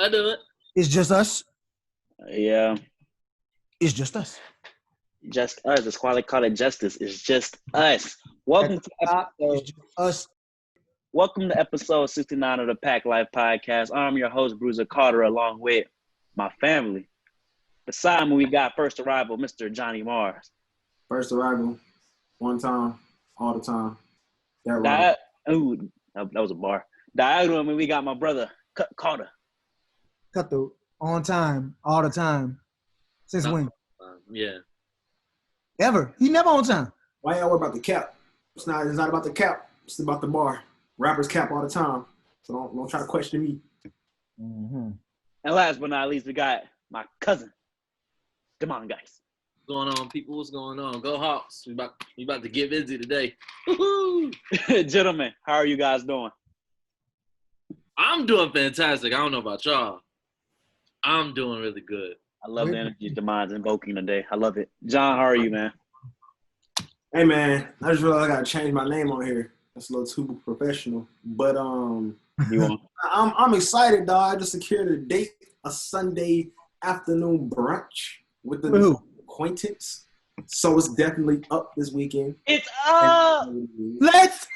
I do it. It's just us. Yeah. It's just us. Just us. That's why they call it justice. It's just us. Welcome to It's just us. Welcome to episode 69 of the PACT Life Podcast. I'm your host, Bruiser Carter, along with my family. Beside me, we got first arrival, Mr. Johnny Mars. First arrival, one time, all the time. That was a bar. Diagonal, we got my brother, Carter. Cut the on time, all the time. Since when? Yeah. Ever. He never on time. Why y'all worry about the cap? It's not about the cap. It's about the bar. Rappers cap all the time. So don't try to question me. Mm-hmm. And last but not least, we got my cousin, Jamal Adams. What's going on, people? What's going on? Go Hawks. We about to get busy today. Gentlemen, how are you guys doing? I'm doing fantastic. I don't know about y'all. I'm doing really good. I love the energy Jamal's invoking today. I love it. John, how are you, man? Hey, man. I just realized I got to change my name on here. That's a little too professional. But I'm excited, dog. I just secured a date, a Sunday afternoon brunch with the new acquaintance. So it's definitely up this weekend. It's up! Let's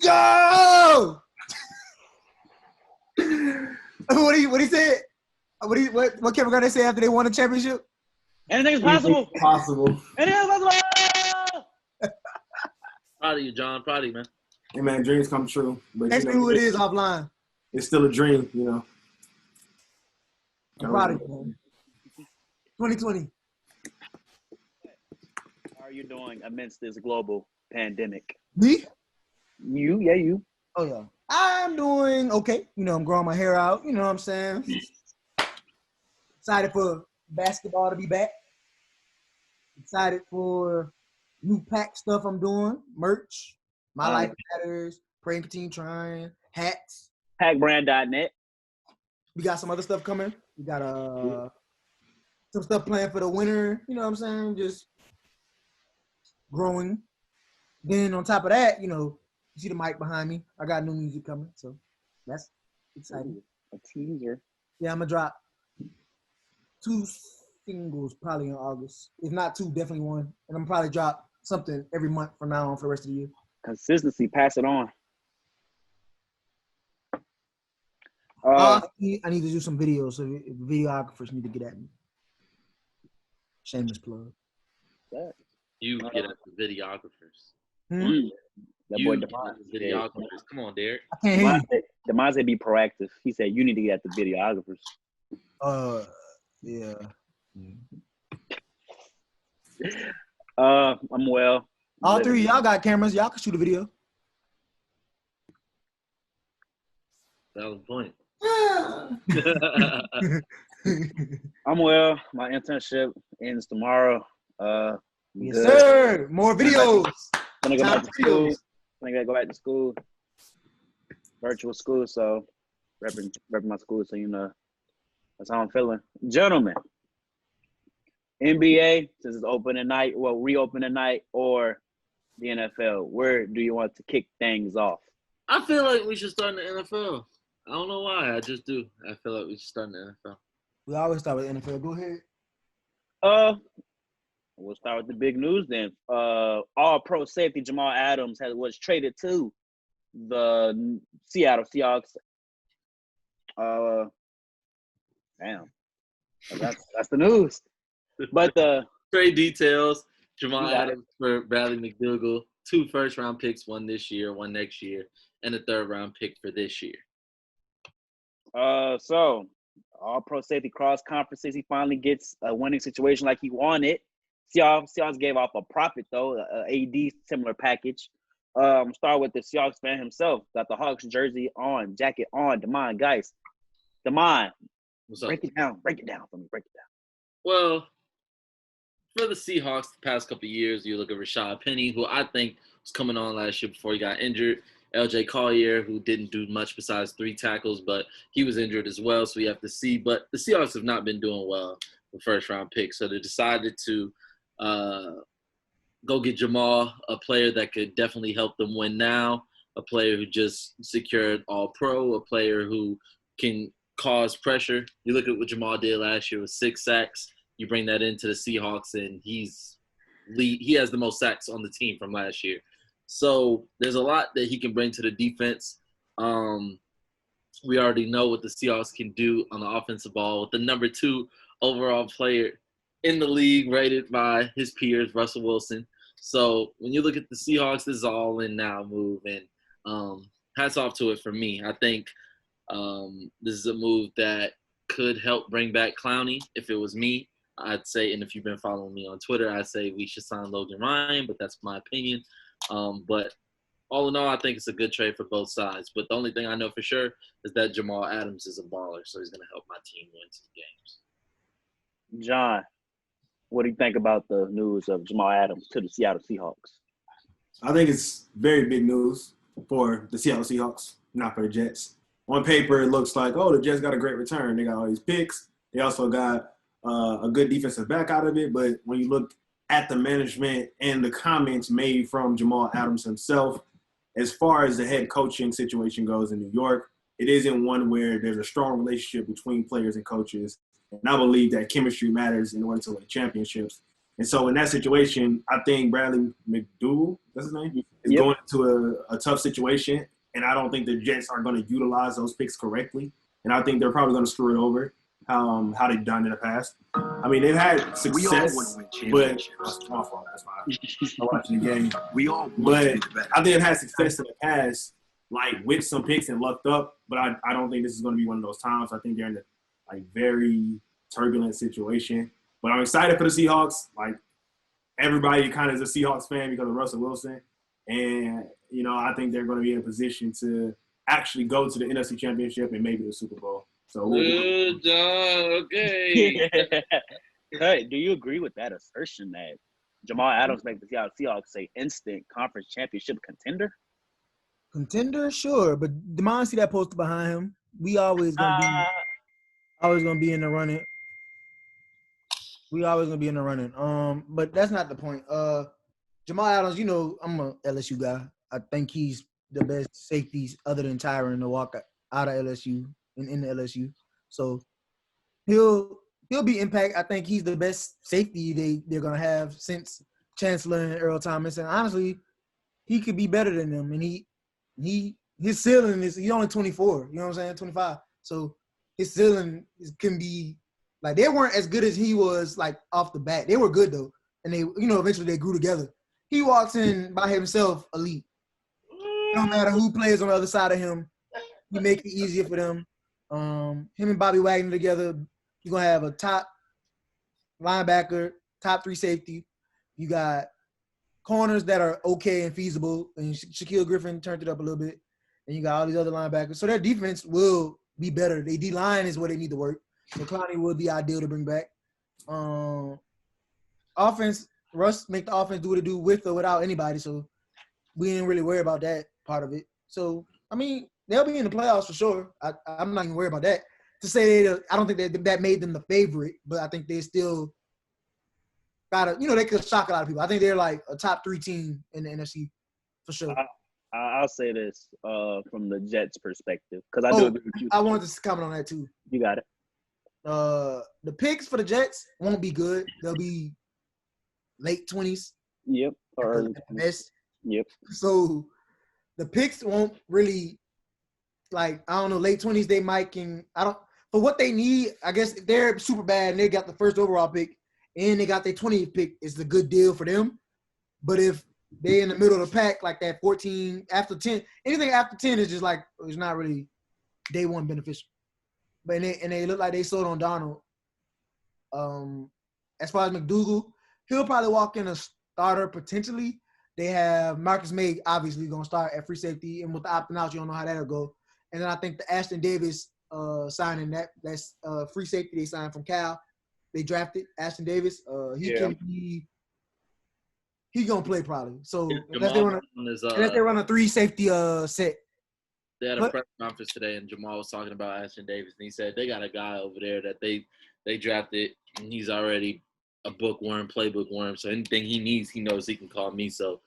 go! What he said? What Kevin Garnett say after they won the championship? Anything's possible. Anything's possible. Proud of you, John. Proud of you, man. Hey, man, dreams come true. But Ask me who it is offline. It's still a dream, you know. I'm proud of you, man. 2020. How are you doing amidst this global pandemic? Me? You. Oh, yeah. I'm doing okay. You know, I'm growing my hair out. You know what I'm saying? Excited for basketball to be back. Excited for new PACT stuff I'm doing. Merch. My Life Matters. Pray and continue trying. Hats. PACTbrand.net. We got some other stuff coming. We got some stuff planned for the winter. You know what I'm saying? Just growing. Then on top of that, you know, you see the mic behind me. I got new music coming, so that's exciting. A teaser. Yeah, I'm gonna drop 2 singles probably in August. If not 2, definitely 1. And I'm gonna probably drop something every month from now on for the rest of the year. Consistency, pass it on. I need to do some videos, so the videographers need to get at me. Shameless plug. You get at the videographers. That You boy get at the videographers. Come on, Derek. I can't hear you. Demonte be proactive. He said you need to get at the videographers. Yeah. I'm well. All 3 of y'all got cameras. Y'all can shoot a video. That was the point. I'm well. My internship ends tomorrow. Yes, sir. More videos. Gonna go back to school. Gonna go back to school. Virtual school, so repping my school, so you know that's how I'm feeling. Gentlemen, NBA, since it's open tonight, reopen tonight, or the NFL, where do you want to kick things off? I feel like we should start in the NFL. I don't know why. I just do. I feel like we should start in the NFL. We always start with NFL. Go ahead. We'll start with the big news then. All-pro safety Jamal Adams was traded to the Seattle Seahawks. Damn. That's the news. But the trade details, Jamal Adams for Bradley McDougall, 2 first-round picks, 1 this year, 1 next year, and a 3rd-round pick for this year. So all-pro safety cross-conferences, he finally gets a winning situation like he wanted. Seahawks gave off a profit, though, a AD similar package. Start with the Seahawks fan himself. Got the Hawks jersey on, jacket on. Damon, guys. Damon, break it down for me. Break it down. Well, for the Seahawks the past couple of years, you look at Rashad Penny, who I think was coming on last year before he got injured. LJ Collier, who didn't do much besides 3 tackles, but he was injured as well, so we have to see. But the Seahawks have not been doing well with first-round picks, so they decided to go get Jamal, a player that could definitely help them win now, a player who just secured All-Pro, a player who can cause pressure. You look at what Jamal did last year with 6 sacks. You bring that into the Seahawks, and he has the most sacks on the team from last year. So there's a lot that he can bring to the defense. We already know what the Seahawks can do on the offensive ball with the number 2 overall player in the league rated by his peers, Russell Wilson. So when you look at the Seahawks, this is all in now move, and hats off to it for me. I think this is a move that could help bring back Clowney. If it was me, I'd say, and if you've been following me on Twitter, I'd say we should sign Logan Ryan, but that's my opinion. But all in all, I think it's a good trade for both sides. But the only thing I know for sure is that Jamal Adams is a baller, so he's going to help my team win some games. John, what do you think about the news of Jamal Adams to the Seattle Seahawks? I think it's very big news for the Seattle Seahawks, not for the Jets. On paper, it looks like, the Jets got a great return. They got all these picks. They also got a good defensive back out of it. But when you look at the management and the comments made from Jamal Adams himself, as far as the head coaching situation goes in New York, it isn't one where there's a strong relationship between players and coaches. And I believe that chemistry matters in order to win championships. And so in that situation, I think Bradley McDougal, that's his name, is going into a tough situation. And I don't think the Jets are going to utilize those picks correctly. And I think they're probably going to screw it over how they've done in the past. I mean, they've had success, but that's my fault. That's why I'm watching the game. But I think they've had success in the past, like with some picks and lucked up. But I don't think this is going to be one of those times. I think they're in a very turbulent situation. But I'm excited for the Seahawks. Like, everybody kind of is a Seahawks fan because of Russell Wilson. And, I think they're going to be in a position to actually go to the NFC Championship and maybe the Super Bowl. So Good job. Okay. Hey, do you agree with that assertion that Jamal Adams makes the Seattle Seahawks an instant conference championship contender? Contender, sure, but Demond see that poster behind him. We always gonna be in the running. We always gonna be in the running. But that's not the point. Jamal Adams, I'm a LSU guy. I think he's the best safeties other than Tyron to walk out of LSU and in the LSU. So he'll be impact. I think he's the best safety they're gonna have since Chancellor and Earl Thomas. And honestly, he could be better than them. And his ceiling is he's only 24. You know what I'm saying? 25. So his ceiling can be like they weren't as good as he was like off the bat. They were good though, and they eventually they grew together. He walks in by himself, elite. No matter who plays on the other side of him, he make it easier for them. Him and Bobby Wagner together, you're gonna have a top linebacker, top 3 safety. You got corners that are okay and feasible, and Shaquille Griffin turned it up a little bit, and you got all these other linebackers. So their defense will be better. Their D-line is where they need to work. So Clowney would be ideal to bring back. Offense, Russ make the offense do what it do with or without anybody, so we didn't really worry about that part of it. So, I mean, they'll be in the playoffs for sure. I'm not even worried about that. To say I don't think that made them the favorite, but I think they still got they could shock a lot of people. I think they're like a top 3 team in the NFC for sure. I'll say this from the Jets' perspective because I do agree with you. I wanted to comment on that too. You got it. The picks for the Jets won't be good. They'll be late 20s. Yep. Or early best. Yep. So the picks won't really late 20s. They might for what they need. I guess if they're super bad and they got the first overall pick and they got their 20th pick, it's a good deal for them. But if they in the middle of the pack, like that 14 after 10, anything after 10 is just like it's not really day one beneficial. But they look like they sold on Donald. As far as McDougal, he'll probably walk in a starter potentially. They have Marcus May obviously going to start at free safety, and with the opting out, you don't know how that'll go. And then I think the Ashton Davis signing that's free safety they signed from Cal. They drafted Ashton Davis. He gonna play probably. So unless they run a 3 safety set. They had a press conference today, and Jamal was talking about Ashton Davis, and he said they got a guy over there that they drafted, and he's already a bookworm, playbook worm. So anything he needs, he knows he can call me. So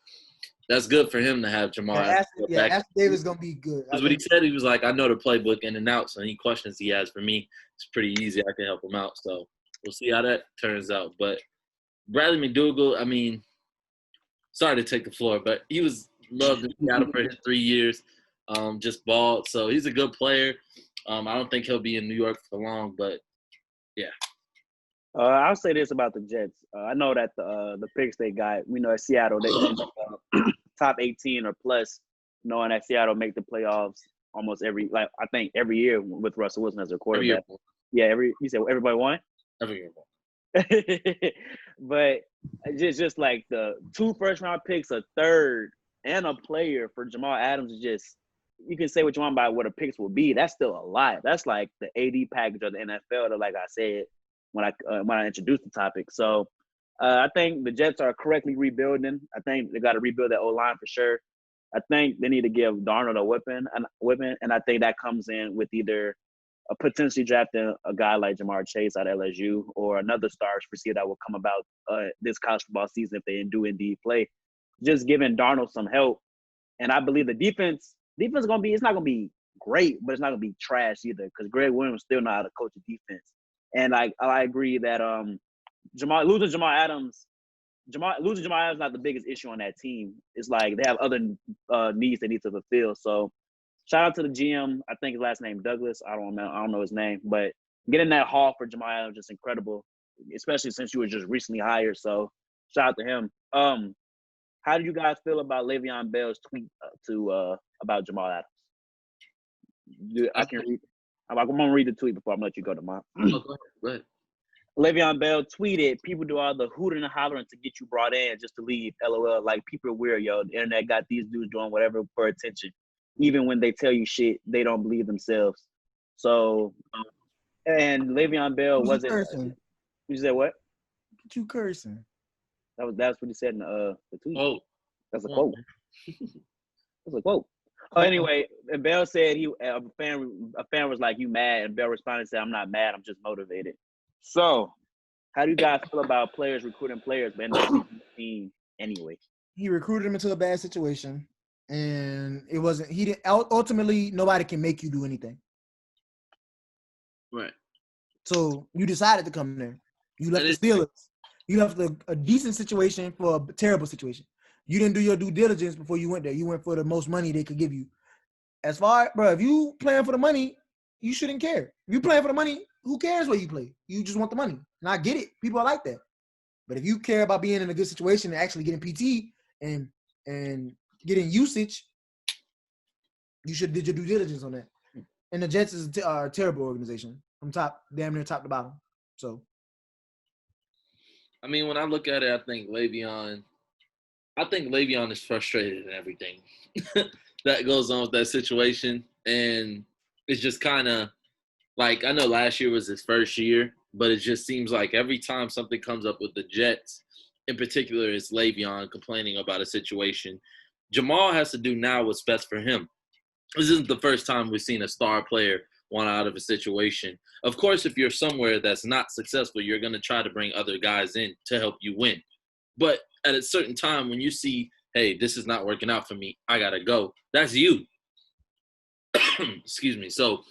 that's good for him to have Jamal. Ashton Davis gonna be good. Because what he said, he was like, I know the playbook in and out, so any questions he has for me, it's pretty easy. I can help him out. So we'll see how that turns out. But Bradley McDougall, I mean, sorry to take the floor, but he was loved in Seattle for his 3 years, just balled. So he's a good player. I don't think he'll be in New York for long, but yeah. I'll say this about the Jets. I know that the picks they got, we know at Seattle, they top 18 or plus, knowing that Seattle make the playoffs almost every year with Russell Wilson as their quarterback. You said everybody won? Every year. But just like the 2 first-round picks, a third, and a player for Jamal Adams is just, you can say what you want about what the picks will be. That's still a lot. That's like the AD package of the NFL, like I said when I introduced the topic. So I think the Jets are correctly rebuilding. I think they got to rebuild that O-line for sure. I think they need to give Darnold a weapon, and I think that comes in with either potentially drafting a guy like Jamar Chase out of LSU or another star receiver that will come about this college football season if they do indeed play. Just giving Darnold some help, and I believe the defense is gonna be. It's not gonna be great, but it's not gonna be trash either because Greg Williams still know how to coach a defense. And I agree that losing Jamal Adams is not the biggest issue on that team. It's like they have other needs they need to fulfill. So shout out to the GM. I think his last name Douglas. I don't know his name, but getting that haul for Jamal Adams is incredible, especially since you were just recently hired. So shout out to him. How do you guys feel about Le'Veon Bell's tweet about Jamal Adams? I can read. I'm gonna read the tweet before I'm gonna let you go to mine. Go ahead. Le'Veon Bell tweeted, "People do all the hooting and hollering to get you brought in just to leave. LOL. Like, people are weird, yo. The internet got these dudes doing whatever for attention. Even when they tell you shit, they don't believe themselves." So, and Le'Veon Bell wasn't. Cursing. You said what? Get you cursing. That's what he said in the tweet. Oh, that's a quote. That's a quote. Anyway, and Bell said a fan was like, "You mad?" And Bell responded and said, "I'm not mad. I'm just motivated." So, how do you guys feel about players recruiting players, but end up leaving the team anyway? He recruited him into a bad situation, and it wasn't. He didn't. Ultimately, nobody can make you do anything. Right. So you decided to come there. You left the Steelers. You left a decent situation for a terrible situation. You didn't do your due diligence before you went there. You went for the most money they could give you. As far, bro, if you playing for the money, you shouldn't care. If you playing for the money, who cares where you play? You just want the money. And I get it. People are like that. But if you care about being in a good situation and actually getting PT and getting usage, you should did your due diligence on that. And the Jets is a terrible organization from damn near top to bottom. So, I mean, when I look at it, I think Le'Veon is frustrated in everything that goes on with that situation. And it's just kind of like, I know last year was his first year, but it just seems like every time something comes up with the Jets, in particular, it's Le'Veon complaining about a situation. Jamal has to do now what's best for him. This isn't the first time we've seen a star player want out of a situation. Of course, if you're somewhere that's not successful, you're going to try to bring other guys in to help you win. But at a certain time, when you see, hey, this is not working out for me, I got to go, that's you. Excuse me. So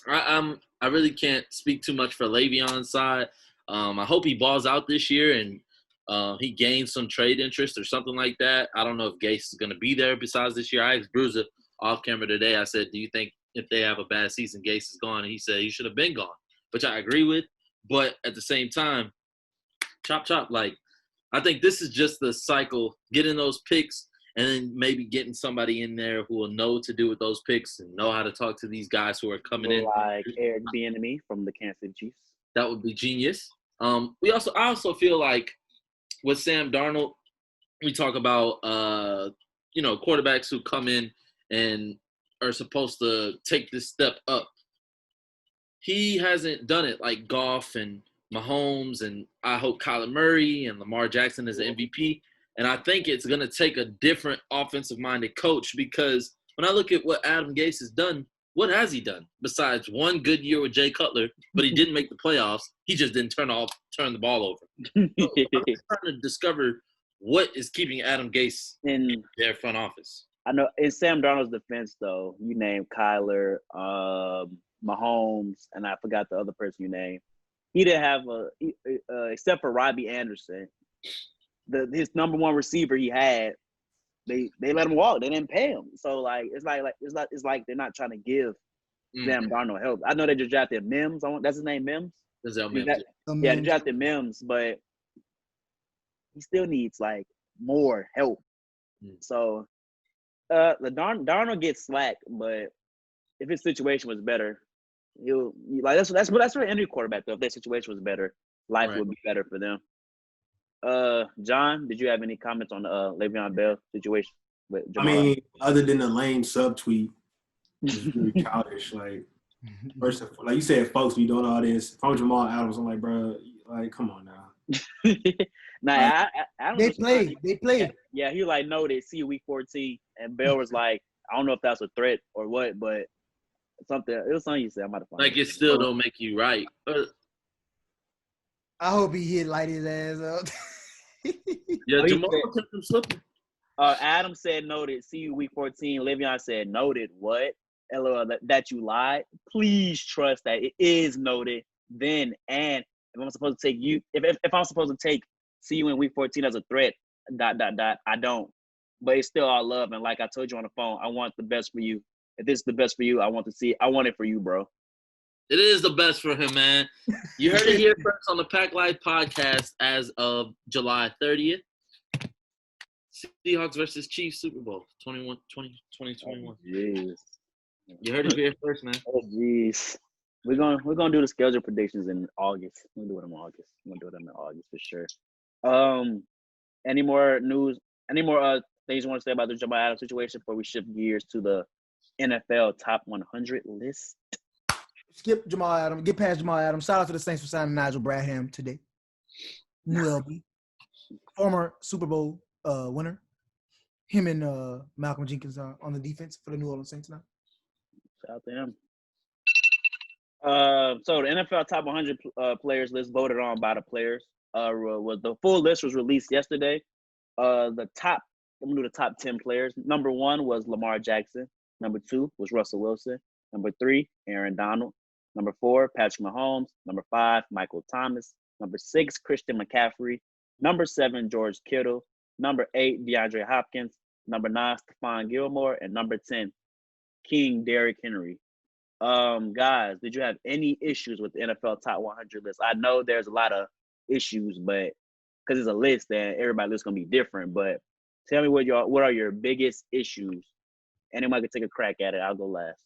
I really can't speak too much for Le'Veon's side. I hope he balls out this year and he gains some trade interest or something like that. I don't know if Gase is going to be there besides this year. I asked Bruiser off camera today. I said, do you think if they have a bad season, Gase is gone? And he said he should have been gone, which I agree with. But at the same time, chop. Like, I think this is just the cycle, getting those picks and then maybe getting somebody in there who will know to do with those picks and know how to talk to these guys who are coming in. Like Eric Bieniemy from the Kansas City Chiefs. That would be genius. I also feel like with Sam Darnold, we talk about quarterbacks who come in and are supposed to take this step up. He hasn't done it like Goff and Mahomes, and I hope Kyler Murray and Lamar Jackson is an MVP. And I think it's going to take a different offensive-minded coach, because when I look at what Adam Gase has done, what has he done besides one good year with Jay Cutler, but he didn't make the playoffs. He just didn't turn the ball over. So I'm trying to discover what is keeping Adam Gase in their front office? I know in Sam Darnold's defense, though, you named Kyler, Mahomes, and I forgot the other person you named. He didn't have except for Robbie Anderson, his number one receiver he had. They let him walk. They didn't pay him. So it's like they're not trying to give Sam Darnold help. I know they just drafted Mims. That's his name, Mims. Mims. They drafted Mims, but he still needs like more help. So the Darnold gets slack, but if his situation was better, he'll like that's for any quarterback though. If their situation was better, life would be better for them. John, did you have any comments on the Le'Veon Bell situation with Jamal? I mean, other than the lame subtweet, it's really childish. Like, first of all, like you said, folks, we doing all this. If I'm Jamal Adams, I'm like, bro, like, come on now. They played. Yeah, he like noted, see you week 14, and Bell was like, I don't know if that's a threat or what, but something. It was something you said. I might have found like it still don't make you right. I hope he light his ass up. Yeah, Jamal kept him slipping. Adam said noted. See you week 14. Le'Veon said noted. What? LOL. That you lied. Please trust that it is noted. Then and if I'm supposed to take you, if I'm supposed to take see you in week 14 as a threat. ... I don't. But it's still all love. And like I told you on the phone, I want the best for you. If this is the best for you, I want it for you, bro. It is the best for him, man. You heard it here first on the PACT Live podcast as of July 30th. Seahawks versus Chiefs Super Bowl 2021. Jeez. You heard it here first, man. Oh, jeez. We're gonna do the schedule predictions in August. We're gonna do it in August. For sure. Any more news? Any more things you want to say about the Jamal Adams situation before we shift gears to the NFL top 100 list? Skip Jamal Adams. Get past Jamal Adams. Shout out to the Saints for signing Nigel Bradham today. New LB. Former Super Bowl winner. Him and Malcolm Jenkins are on the defense for the New Orleans Saints now. Shout out to him. So the NFL top 100 players list voted on by the players. The full list was released yesterday. I'm gonna do the top 10 players. Number 1 was Lamar Jackson. Number 2 was Russell Wilson. Number 3, Aaron Donald. Number 4, Patrick Mahomes. Number 5, Michael Thomas. Number 6, Christian McCaffrey. Number 7, George Kittle. Number 8, DeAndre Hopkins. Number 9, Stephon Gilmore. And number 10, King Derrick Henry. Guys, did you have any issues with the NFL top 100 list? I know there's a lot of issues, but because it's a list and everybody's list gonna be different. But tell me what are your biggest issues? Anyone can take a crack at it. I'll go last.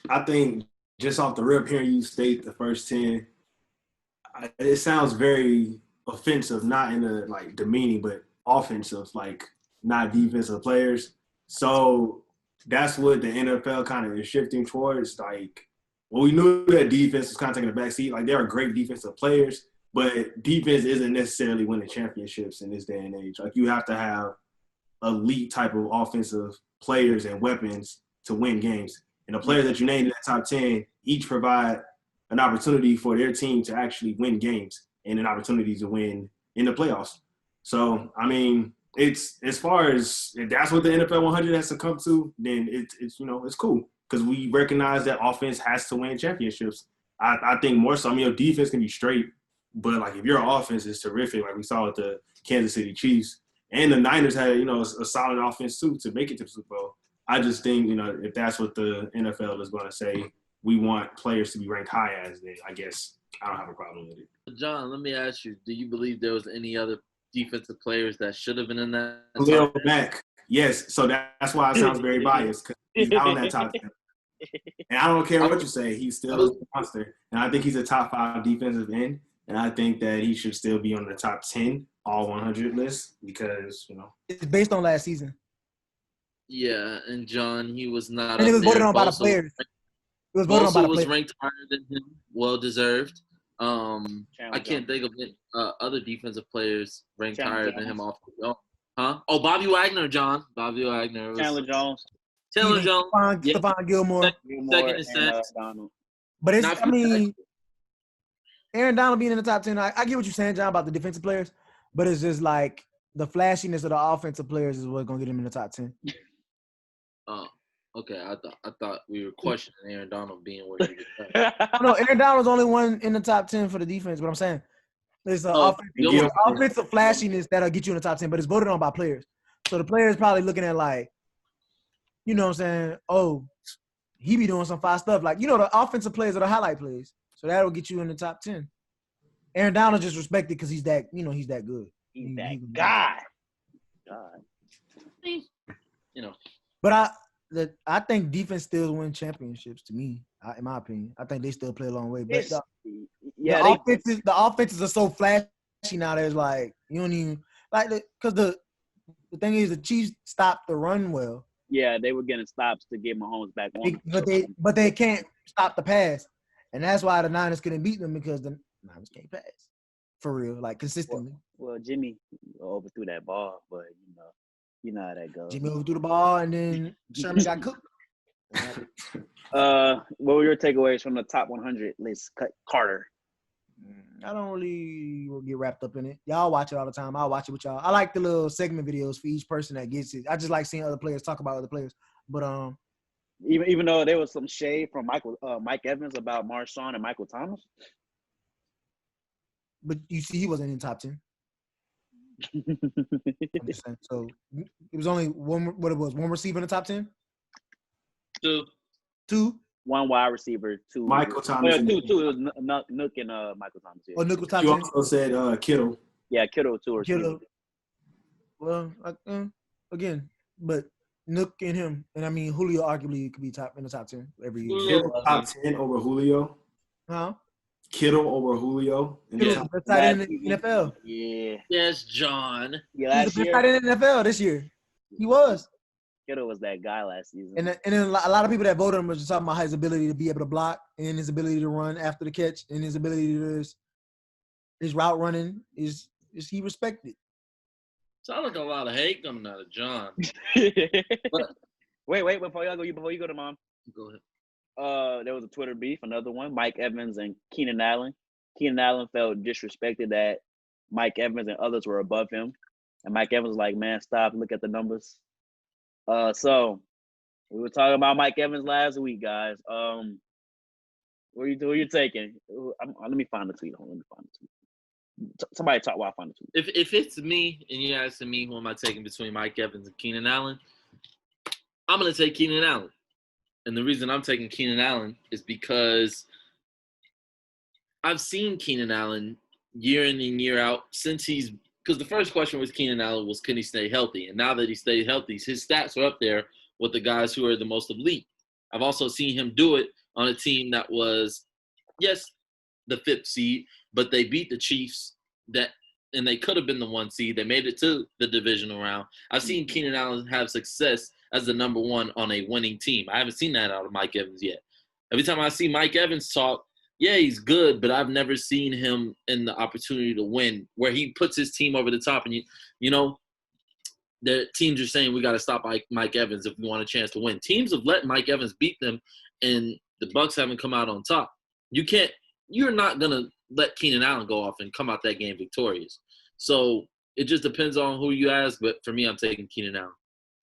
I think just off the rip, hearing you state the first 10, it sounds very offensive, not in a like demeaning, but offensive, like not defensive players. So that's what the NFL kind of is shifting towards. Like, well, we knew that defense was kind of taking a back seat. Like, there are great defensive players, but defense isn't necessarily winning championships in this day and age. Like, you have to have elite type of offensive players and weapons to win games. And the players that you named in that top 10 each provide an opportunity for their team to actually win games and an opportunity to win in the playoffs. So, I mean, it's as far as if that's what the NFL 100 has to come to, then it's cool because we recognize that offense has to win championships. I think more so. I mean, your defense can be straight, but like if your offense is terrific, like we saw with the Kansas City Chiefs and the Niners had a solid offense too to make it to the Super Bowl. I just think if that's what the NFL is going to say, we want players to be ranked high as, then I guess I don't have a problem with it. John, let me ask you: do you believe there was any other defensive players that should have been in that? Khalil Mack, yes. So that's why it sounds very biased because he's not on that top 10. And I don't care what you say, he's still a monster. And I think he's a top 5 defensive end. And I think that he should still be on the top 10 all 100 list because it's based on last season. Yeah, and John, he was not. And it was voted on by the players. It was voted on by the players. Was ranked higher than him, well deserved. I can't think of other defensive players ranked higher than him off the go. Huh? Oh, Bobby Wagner, John. Bobby Wagner. Chandler Jones. Stephon Gilmore. Second in sacks. But Aaron Donald being in the top 10, I get what you're saying, John, about the defensive players, but it's just like the flashiness of the offensive players is what's gonna get him in the top 10. Oh, okay. I thought we were questioning Aaron Donald being where he was at. No, Aaron Donald was only one in the top 10 for the defense. But I'm saying it's the offensive flashiness that'll get you in the top 10, but it's voted on by players. So the players probably looking at like, you know what I'm saying? Oh, he be doing some fine stuff. Like, you know, the offensive plays are the highlight plays. So that'll get you in the top 10. Aaron Donald just respected because he's that, you know, he's that good. He's that guy. God. You know. But I think defense still win championships to me, in my opinion. I think they still play a long way. But the offenses are so flashy now. There's like, you don't even like because the thing is the Chiefs stopped the run well. Yeah, they were getting stops to get Mahomes back on. But they can't stop the pass, and that's why the Niners couldn't beat them because the Niners can't pass for real, like consistently. Well, Jimmy overthrew that ball, but you know how that goes. Jimmy overthrew the ball, and then Sherman got cooked. What were your takeaways from the top 100 list? Carter. I don't really get wrapped up in it. Y'all watch it all the time. I'll watch it with y'all. I like the little segment videos for each person that gets it. I just like seeing other players talk about other players. But even though there was some shade from Mike Evans about Marshawn and Michael Thomas. But you see, he wasn't in the top 10. I'm just saying. So it was only one receiver in the top 10? Two? One wide receiver, two. Michael Thomas. Two. It was Nook and Michael Thomas. Yeah. Oh, Nook was top 10? You also said Kittle. Yeah, Kittle too. Kittle. Well, again, but Nook and him, and I mean Julio arguably could be in the top 10 every year. Kittle top 10 over Julio. Huh? Kittle over Julio. Kittle's the best tight end in the NFL. Yeah. Yes, John. Yeah, He's the best tight end in the NFL this year. He was. Kittle was that guy last season. And then a lot of people that voted him was just talking about his ability to be able to block and his ability to run after the catch and his ability to his route running is he respected. Sounds like a lot of hate coming out of John. Wait, before you go to mom. Go ahead. There was a Twitter beef, another one, Mike Evans and Keenan Allen. Keenan Allen felt disrespected that Mike Evans and others were above him. And Mike Evans was like, man, stop, look at the numbers. So we were talking about Mike Evans last week, guys. What are you taking? Let me find the tweet. Somebody talk while I find the tweet. If it's me and you're asking me who am I taking between Mike Evans and Keenan Allen, I'm going to take Keenan Allen. And the reason I'm taking Keenan Allen is because I've seen Keenan Allen year in and year out because the first question with Keenan Allen was, can he stay healthy? And now that he stayed healthy, his stats are up there with the guys who are the most elite. I've also seen him do it on a team that was, yes, the 5th seed, but they beat the Chiefs and they could have been the 1 seed. They made it to the divisional round. I've seen Keenan Allen have success as the number 1 on a winning team. I haven't seen that out of Mike Evans yet. Every time I see Mike Evans talk, yeah, he's good, but I've never seen him in the opportunity to win where he puts his team over the top. And, you know, the teams are saying we got to stop Mike Evans if we want a chance to win. Teams have let Mike Evans beat them, and the Bucs haven't come out on top. You're not going to let Keenan Allen go off and come out that game victorious. So it just depends on who you ask, but for me, I'm taking Keenan Allen.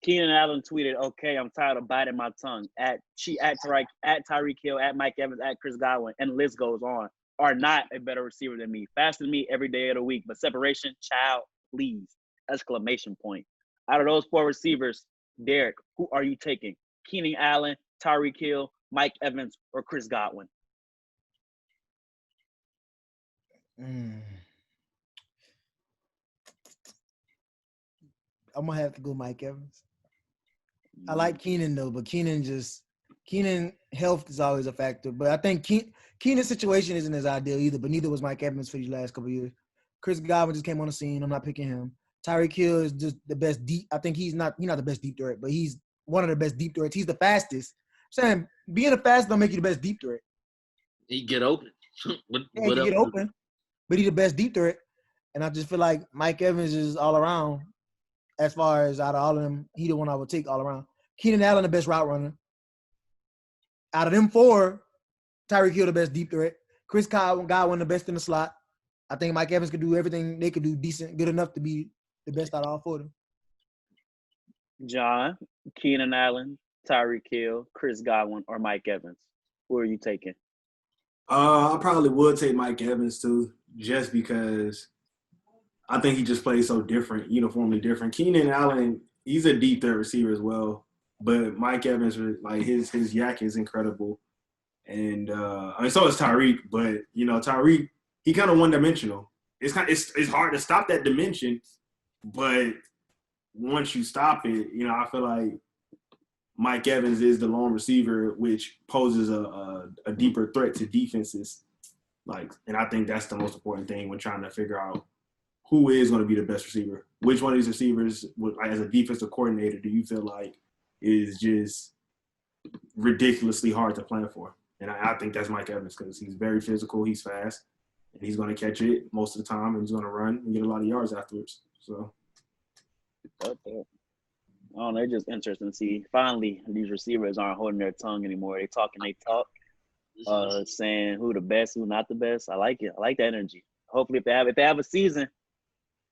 Keenan Allen tweeted, okay, I'm tired of biting my tongue. At Tyreek Hill, at Mike Evans, at Chris Godwin, and the list goes on, are not a better receiver than me. Faster than me every day of the week. But separation, child, please. Exclamation point. Out of those 4 receivers, Derek, who are you taking? Keenan Allen, Tyreek Hill, Mike Evans, or Chris Godwin? I'm going to have to go Mike Evans. I like Keenan, though, but Keenan health is always a factor. But I think Keenan's situation isn't as ideal either, but neither was Mike Evans for these last couple of years. Chris Godwin just came on the scene. I'm not picking him. Tyreek Hill is just the best deep. I think he's not the best deep threat, but he's one of the best deep threats. He's the fastest. I'm saying being the fastest don't make you the best deep threat. He get open. He get open, but he's the best deep threat. And I just feel like Mike Evans is all around. As far as out of all of them, he the one I would take all around. Keenan Allen, the best route runner. Out of them 4, Tyreek Hill, the best deep threat. Chris Godwin, the best in the slot. I think Mike Evans could do everything they could do decent, good enough to be the best out of all 4 of them. John, Keenan Allen, Tyreek Hill, Chris Godwin, or Mike Evans? Who are you taking? I probably would take Mike Evans too, just because I think he just plays so different, uniformly different. Keenan Allen, he's a deep threat receiver as well, but Mike Evans, like his yak is incredible, and I mean so is Tyreek. But Tyreek, he kind of one-dimensional. It's hard to stop that dimension, but once you stop it, I feel like Mike Evans is the lone receiver, which poses a deeper threat to defenses. And I think that's the most important thing when trying to figure out who is going to be the best receiver. Which one of these receivers, as a defensive coordinator, do you feel like is just ridiculously hard to plan for? And I think that's Mike Evans because he's very physical, he's fast, and he's going to catch it most of the time, and he's going to run and get a lot of yards afterwards. So. Okay. Oh, they're just interesting to see. Finally, these receivers aren't holding their tongue anymore. They talk, saying who the best, who not the best. I like it. I like that energy. Hopefully, if they have a season,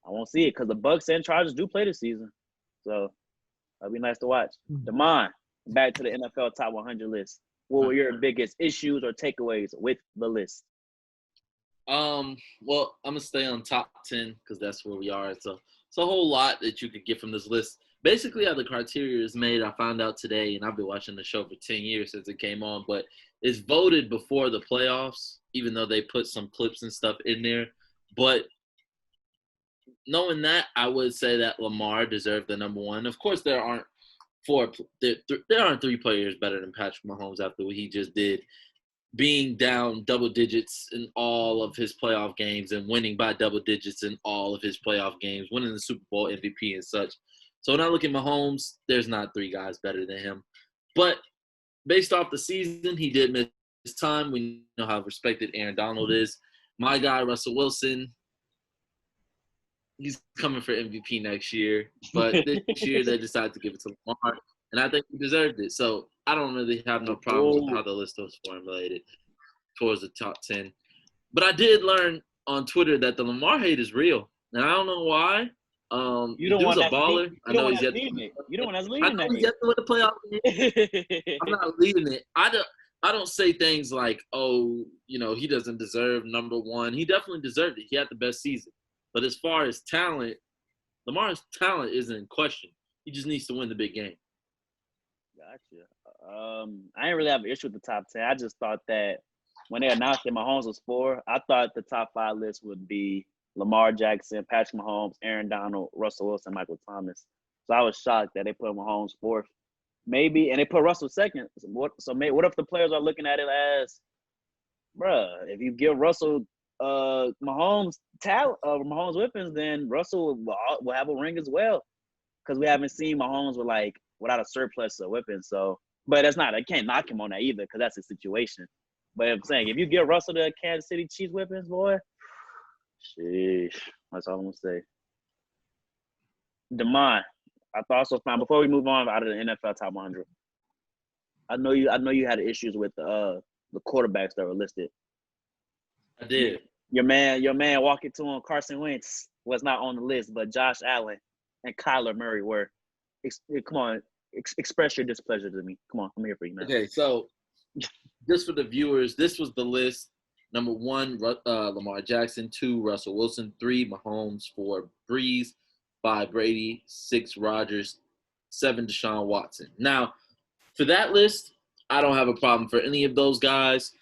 I won't see it because the Bucks and Chargers do play this season. So that'll be nice to watch. Damon, back to the NFL Top 100 list. What were your biggest issues or takeaways with the list? Well, I'm gonna stay on top 10 because that's where we are. It's a whole lot that you could get from this list. Basically, how the criteria is made, I found out today, and I've been watching the show for 10 years since it came on, but it's voted before the playoffs, even though they put some clips and stuff in there. But knowing that, I would say that Lamar deserved the number one. Of course, there aren't 3 players better than Patrick Mahomes after what he just did, being down double digits in all of his playoff games and winning by double digits in all of his playoff games, winning the Super Bowl MVP and such. So when I look at Mahomes, there's not 3 guys better than him. But based off the season, he did miss his time. We know how respected Aaron Donald is. My guy, Russell Wilson, he's coming for MVP next year. But this year they decided to give it to Lamar, and I think he deserved it. So I don't really have no problems with how the list was formulated towards the top 10. But I did learn on Twitter that the Lamar hate is real. And I don't know why. You don't want a baller. I know he's yet to. You don't want us leading that. I know he's yet to win the playoff. I'm not leading it. I don't say things like, oh, he doesn't deserve number one. He definitely deserved it. He had the best season. But as far as talent, Lamar's talent isn't in question. He just needs to win the big game. Gotcha. I didn't really have an issue with the top 10. I just thought that when they announced that Mahomes was 4, I thought the top 5 list would be Lamar Jackson, Patrick Mahomes, Aaron Donald, Russell Wilson, Michael Thomas. So I was shocked that they put Mahomes 4th. Maybe, and they put Russell 2nd. What if the players are looking at it as, bruh, if you give Russell Mahomes talent, Mahomes weapons, then Russell will have a ring as well. Because we haven't seen Mahomes without a surplus of weapons. So, but I can't knock him on that either because that's his situation. But I'm saying, if you give Russell the Kansas City Chiefs weapons, boy, sheesh, that's all I'm gonna say. Damon, I thought also fine. Before we move on out of the NFL Top 100, I know you had issues with the quarterbacks that were listed. I did. Your man walking to him, Carson Wentz was not on the list, but Josh Allen and Kyler Murray were. Come on, express your displeasure to me. Come on, I'm here for you, man. Okay, so just for the viewers, this was the list. Number 1, Lamar Jackson. 2, Russell Wilson. 3, Mahomes. 4, Breeze. 5, Brady. 6, Rodgers. 7, Deshaun Watson. Now, for that list, I don't have a problem for any of those guys.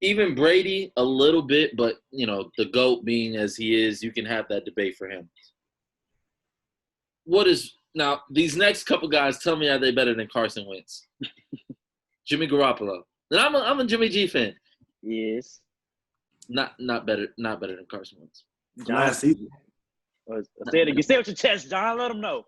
Even Brady, a little bit, but, the GOAT being as he is, you can have that debate for him. Now, these next couple guys, tell me, are they better than Carson Wentz? Jimmy Garoppolo. And I'm a Jimmy G fan. Yes. Not better than Carson Wentz. Last season. Say it. You say it with your chest, John. Let them know.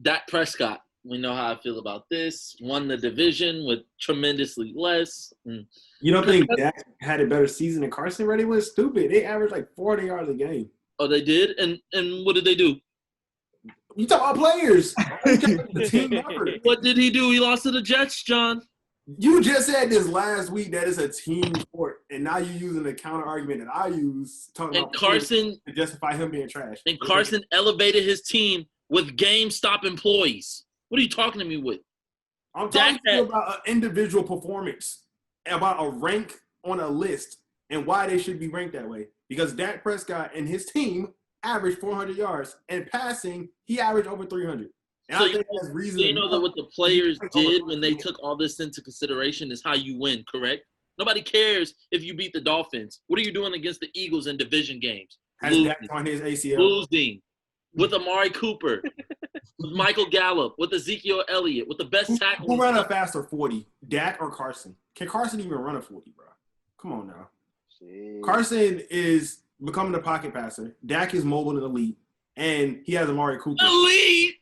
Dak Prescott. We know how I feel about this. Won the division with tremendously less. You don't think Dak had a better season than Carson? Really was stupid. They averaged 40 yards a game. Oh, they did? And what did they do? You talk about players. The team effort. What did he do? He lost to the Jets, John. You just said this last week that it's a team sport. and now you're using the counter argument that I use talking And about Carson to justify him being trash. And Carson elevated his team with GameStop employees. What are you talking to me with? I'm talking to you about an individual performance, about a rank on a list, and why they should be ranked that way. Because Dak Prescott and his team averaged 400 yards, and passing, he averaged over 300. And So I think that's reason. you know that what the players did when they took all this into consideration is how you win, correct? Nobody cares if you beat the Dolphins. What are you doing against the Eagles in division games? Has Dak on his ACL? Losing. With Amari Cooper, with Michael Gallup, with Ezekiel Elliott, with the best tackle. Who ran a faster 40, Dak or Carson? Can Carson even run a 40, bro? Come on now. Jeez. Carson is becoming a pocket passer. Dak is mobile and elite, and he has Amari Cooper. Elite!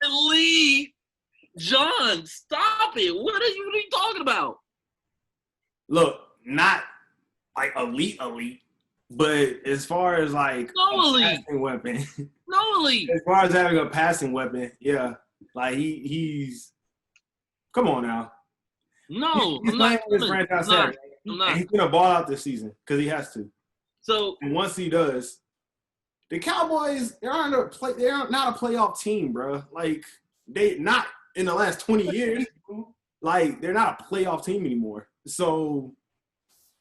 Elite! John, stop it. What are you talking about? Look, not like elite, but as far as like no a passing weapon. No elite. As far as having a passing weapon, yeah. Like he's come on now. No, he's playing with his franchise tag. And he's gonna ball out this season because he has to. So and once he does, the Cowboys, they're not a playoff team, bro. Like they not in the last 20 years. Like they're not a playoff team anymore. So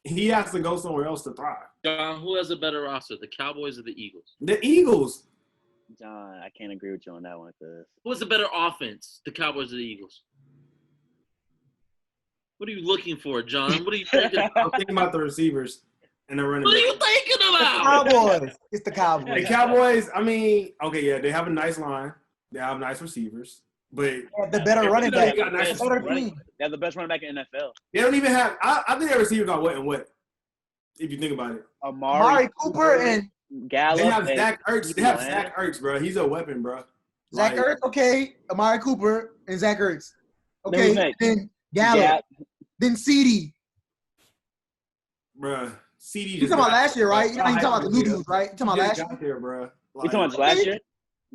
he has to go somewhere else to thrive. John, who has a better roster, the Cowboys or the Eagles? The Eagles. John, I can't agree with you on that one. Who has a better offense, the Cowboys or the Eagles? What are you looking for, John? What are you thinking? I'm thinking about the receivers and the running. What are you thinking about? Cowboys. It's the Cowboys. The Cowboys, I mean, okay, yeah, they have a nice line. They have nice receivers. But the better running back. They have the best running back in the NFL. They don't even have – I think their receivers are wet and wet, if you think about it. Amari Cooper and Gallup. They have Zach Ertz. They have Zach Ertz, bro. He's a weapon, bro. Zach Ertz, okay. Amari Cooper and Zach Ertz. Okay, then Gallup. Then CD. Bruh, CD. You talking about last year, right? You talking about the new dudes, right? You talking about last year? There, bro. You talking about last year?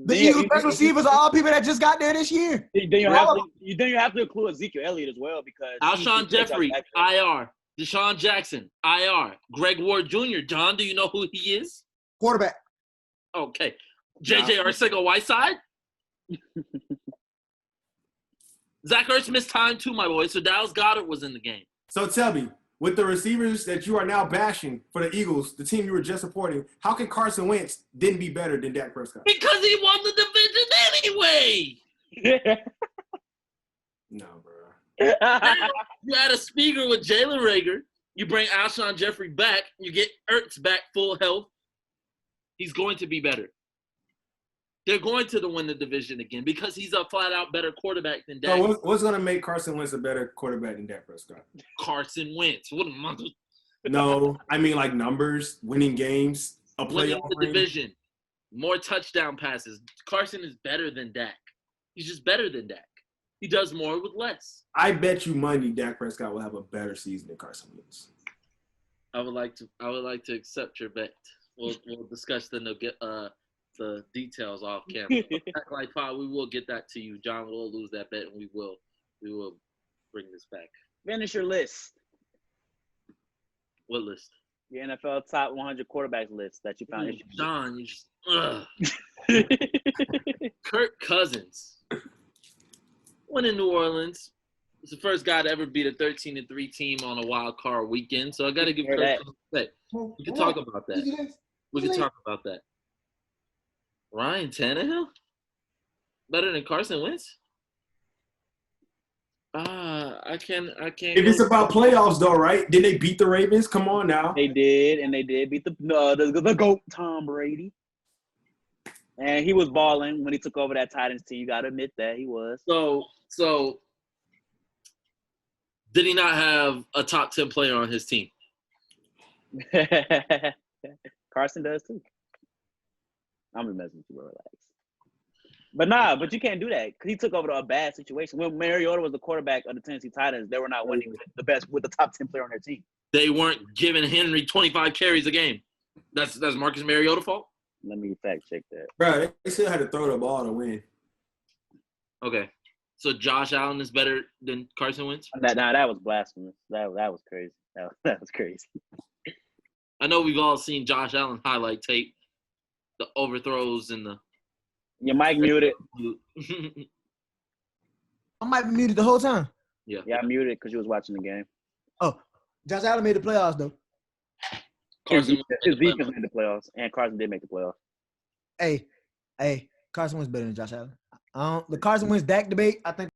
The Eagles' best receivers are all people that just got there this year. Then you have to include Ezekiel Elliott as well because Alshon Jeffrey, IR. Deshaun Jackson, IR. Greg Ward Jr. John, do you know who he is? Quarterback. Okay. JJ Arcega-Whiteside? Zach Ertz missed time too, my boy. So Dallas Goedert was in the game. So tell me, with the receivers that you are now bashing for the Eagles, the team you were just supporting, how can Carson Wentz then be better than Dak Prescott? Because he won the division anyway. No, bro. You add a speaker with Jalen Reagor. You bring Alshon Jeffrey back. You get Ertz back full health. He's going to be better. They're going to win the division again because he's a flat-out better quarterback than Dak. So what's going to make Carson Wentz a better quarterback than Dak Prescott? Carson Wentz. What a month. No, I mean like numbers, winning games, a playoff. Winning the division, more touchdown passes. Carson is better than Dak. He's just better than Dak. He does more with less. I bet you money Dak Prescott will have a better season than Carson Wentz. I would like to accept your bet. We'll discuss the details off camera. Back like Pod, we will get that to you. John will lose that bet, and we will bring this back. Finish your list. What list? The NFL top 100 quarterbacks list that you found. John, you just Kirk Cousins went in New Orleans. He's the first guy to ever beat a 13-3 team on a wild card weekend. So I got to give Kirk Cousins credit. We can talk about that. We can talk about that. Ryan Tannehill? Better than Carson Wentz? I can't. If it's about playoffs, though, right? Did they beat the Ravens? Come on now. They did, and they did beat the GOAT, Tom Brady. And he was balling when he took over that Titans team. You got to admit that he was. So did he not have a top 10 player on his team? Carson does too. I'm just messing with you, bro. Relax. But you can't do that because he took over a bad situation. When Mariota was the quarterback of the Tennessee Titans, they were not winning the best with the top 10 player on their team. They weren't giving Henry 25 carries a game. That's Marcus Mariota's fault? Let me fact check that. Bro, they still had to throw the ball to win. Okay. So Josh Allen is better than Carson Wentz? That was blasphemous. That was crazy. That was crazy. I know we've all seen Josh Allen highlight tape, the overthrows and the. Your mic muted. I might be muted the whole time. Yeah, I muted because you was watching the game. Oh, Josh Allen made the playoffs though. His defense made the playoffs, and Carson did make the playoffs. Hey, Carson Wentz better than Josh Allen. The Carson Wentz Dak debate, I think.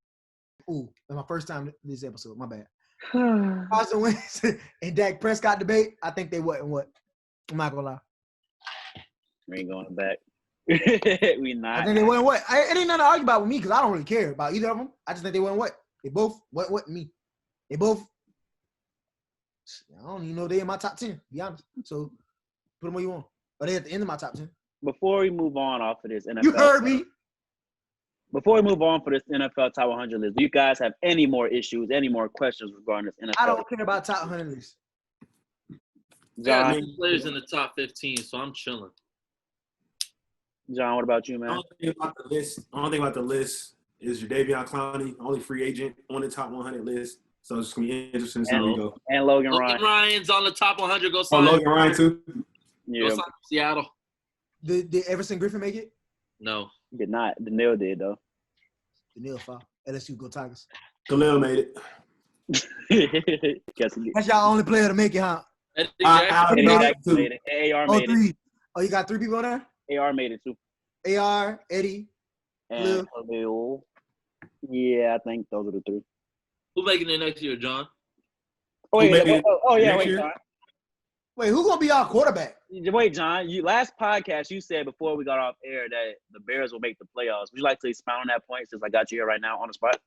Ooh, that's my first time this episode. My bad. Carson Wentz and Dak Prescott debate, I think they wasn't what. I'm not gonna lie. We ain't going back. We not. I think they wasn't what. It ain't nothing to argue about with me because I don't really care about either of them. I just think they wasn't what. They both what me. They both. I don't even know they in my top 10, to be honest. So put them where you want. Or they at the end of my top 10. Before we move on off of this NFL, you heard me. Before we move on for this NFL Top 100 list, do you guys have any more issues, any more questions regarding this NFL? I don't care about top 100 list. John, players in the top 15, so I'm chilling. John, what about you, man? The only thing about the list is your Davion Clowney, only free agent on the top 100 list. So it's going to be interesting to see where we go. And Logan Ryan. Logan Ryan's on the top 100. Go sign. Logan Ryan too? Yeah. Go sign Seattle. Did Everson Griffin make it? No. Did not. Daniil did, though. Daniil foul. LSU go Tigers. Khalil made it. That's y'all only player to make it, huh? Eddie Eddie Jackson. Jackson made it. AR made three. Oh, you got three people on there? AR made it, too. AR, Eddie, and Khalil. Yeah, I think those are the three. Who making it next year, John? Wait, John. Wait, who gonna be our quarterback? Wait, John. Last podcast you said before we got off air that the Bears will make the playoffs. Would you like to expound on that point since I got you here right now on the spot?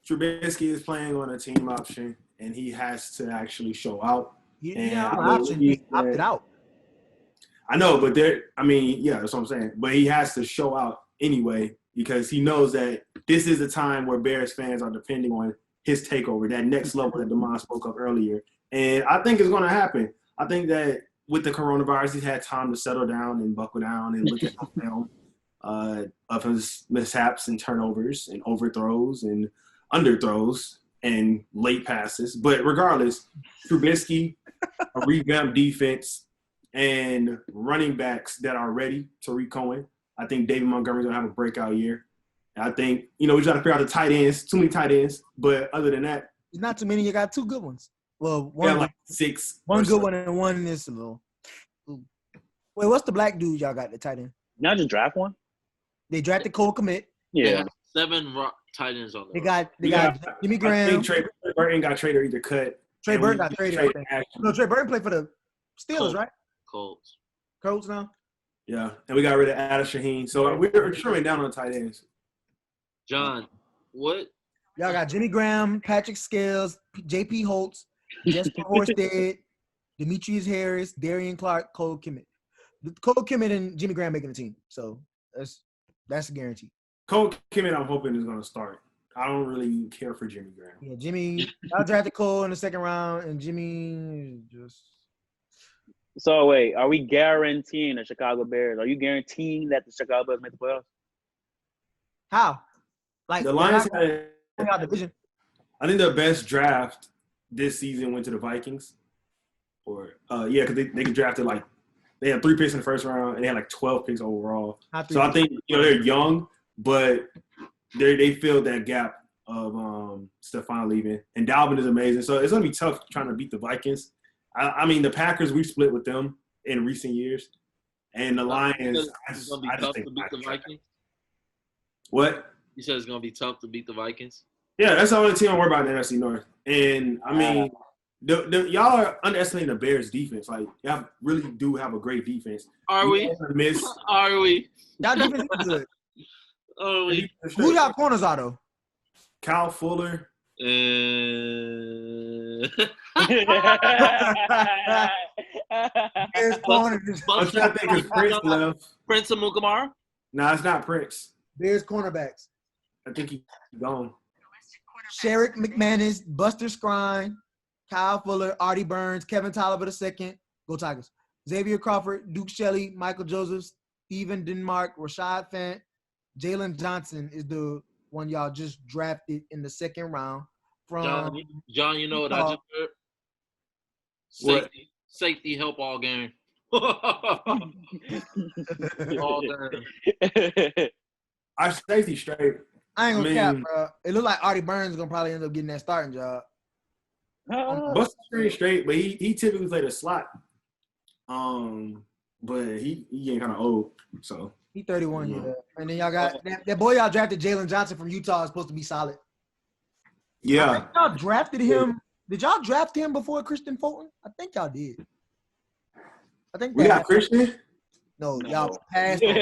Trubisky is playing on a team option, and he has to actually show out. He didn't have an option. He opted out. I know, but that's what I'm saying. But he has to show out anyway because he knows that this is a time where Bears fans are depending on his takeover, that next level that DeMond spoke of earlier. And I think it's going to happen. I think that with the coronavirus, he's had time to settle down and buckle down and look at the film of his mishaps and turnovers and overthrows and underthrows and late passes. But regardless, Trubisky, a revamped defense, and running backs that are ready, Tariq Cohen. I think David Montgomery's going to have a breakout year. I think, we try to figure out the tight ends, too many tight ends. But other than that. It's not too many. You got two good ones. Well, one like six. One good one and one is a little. Wait, what's the black dude y'all got the tight end? Not just draft one? They drafted Cole Kmet. Yeah. 7 tight ends on there. They got Jimmy Graham. I think Trey Burton got traded or either cut. Trey Burton got traded. No, Trey Burton played for the Steelers, right? Colts now? Yeah, and we got rid of Adam Shaheen. So we're trimming down on tight ends. John, what? Y'all got Jimmy Graham, Patrick Scales, J.P. Holtz, Jessica Horsted, Demetrius Harris, Darian Clark, Cole Kmet. Cole Kmet and Jimmy Graham making the team. So that's a guarantee. Cole Kmet, I'm hoping, is going to start. I don't really care for Jimmy Graham. Yeah, Jimmy. I drafted Cole in the second round, and Jimmy just. So wait, are we guaranteeing the Chicago Bears? Are you guaranteeing that the Chicago Bears make the playoffs? How? Like the Lions had our division. I think the best draft this season went to the Vikings. Because they drafted they had 3 picks in the first round and they had 12 picks overall. So I think they're young, but they filled that gap of Stephon leaving, and Dalvin is amazing. So it's gonna be tough trying to beat the Vikings. I mean, the Packers, we split with them in recent years, and the Lions. It's gonna be tough to beat the Vikings. What? You said it's gonna be tough to beat the Vikings. Yeah, that's the only team I worry about in the NFC North. And I mean, y'all are underestimating the Bears' defense. Y'all really do have a great defense. Are we? Are we? Y'all defense is good. Are we? Who y'all corners are though? Kyle Fuller. Corners. I'm trying to think if Prince left. Prince Amukamara? No, it's not Prince. Bears cornerbacks. I think he's gone. Sherrick McManus, Buster Skrine, Kyle Fuller, Artie Burns, Kevin Tolliver II. Go Tigers. Xavier Crawford, Duke Shelley, Michael Joseph, Steven Denmark, Rashad Fant, Jalen Johnson is the one y'all just drafted in the second round from John, you know what I just heard? What? Safety help all game. All game. Our safety straight. I ain't gonna cap, bro. It look like Artie Burns is gonna probably end up getting that starting job. Buster's straight, but he typically played a slot. But he getting kind of old, so he 31 years old. And then y'all got that boy y'all drafted, Jalen Johnson from Utah, is supposed to be solid. Yeah. I think y'all drafted him. Did y'all draft him before Christian Fulton? I think y'all did. I think we got Christian. No, y'all passed on.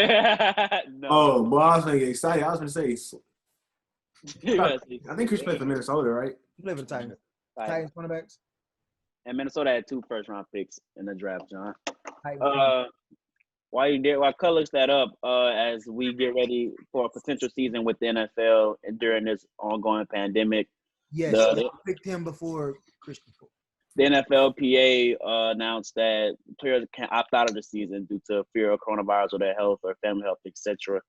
No. Oh, boy, I was gonna get excited. I was gonna say, I think Christian played for Minnesota, right? He played for the Titans. Titans cornerbacks. And Minnesota had 2 first-round picks in the draft, John. Titans. While Cut looks that up, as we get ready for a potential season with the NFL and during this ongoing pandemic. Yes, I picked him before Christian Fulton. The NFLPA announced that players can opt out of the season due to fear of coronavirus or their health or family health, etc.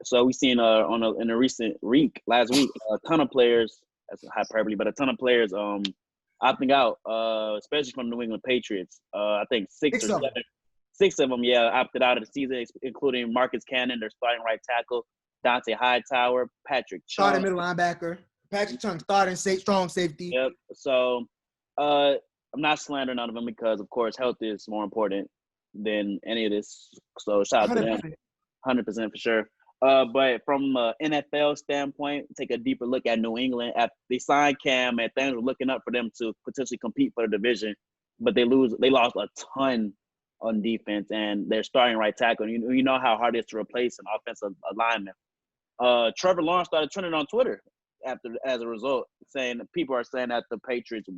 So we've seen in a recent week, last week, a ton of players, that's hyperbole, but a ton of players opting out, especially from New England Patriots. I think six of them, opted out of the season, including Marcus Cannon, their starting right tackle, Dante Hightower, Patrick Chung. Starting middle linebacker. Patrick Chung, starting strong safety. Yep. So I'm not slandering none of them because, of course, health is more important than any of this. So shout out to them, 100% for sure. But from an NFL standpoint, take a deeper look at New England. After they signed Cam and things were looking up for them to potentially compete for the division, but they lost a ton on defense, and they're starting right tackle. You know how hard it is to replace an offensive lineman. Trevor Lawrence started trending on Twitter as a result, saying that people are saying that the Patriots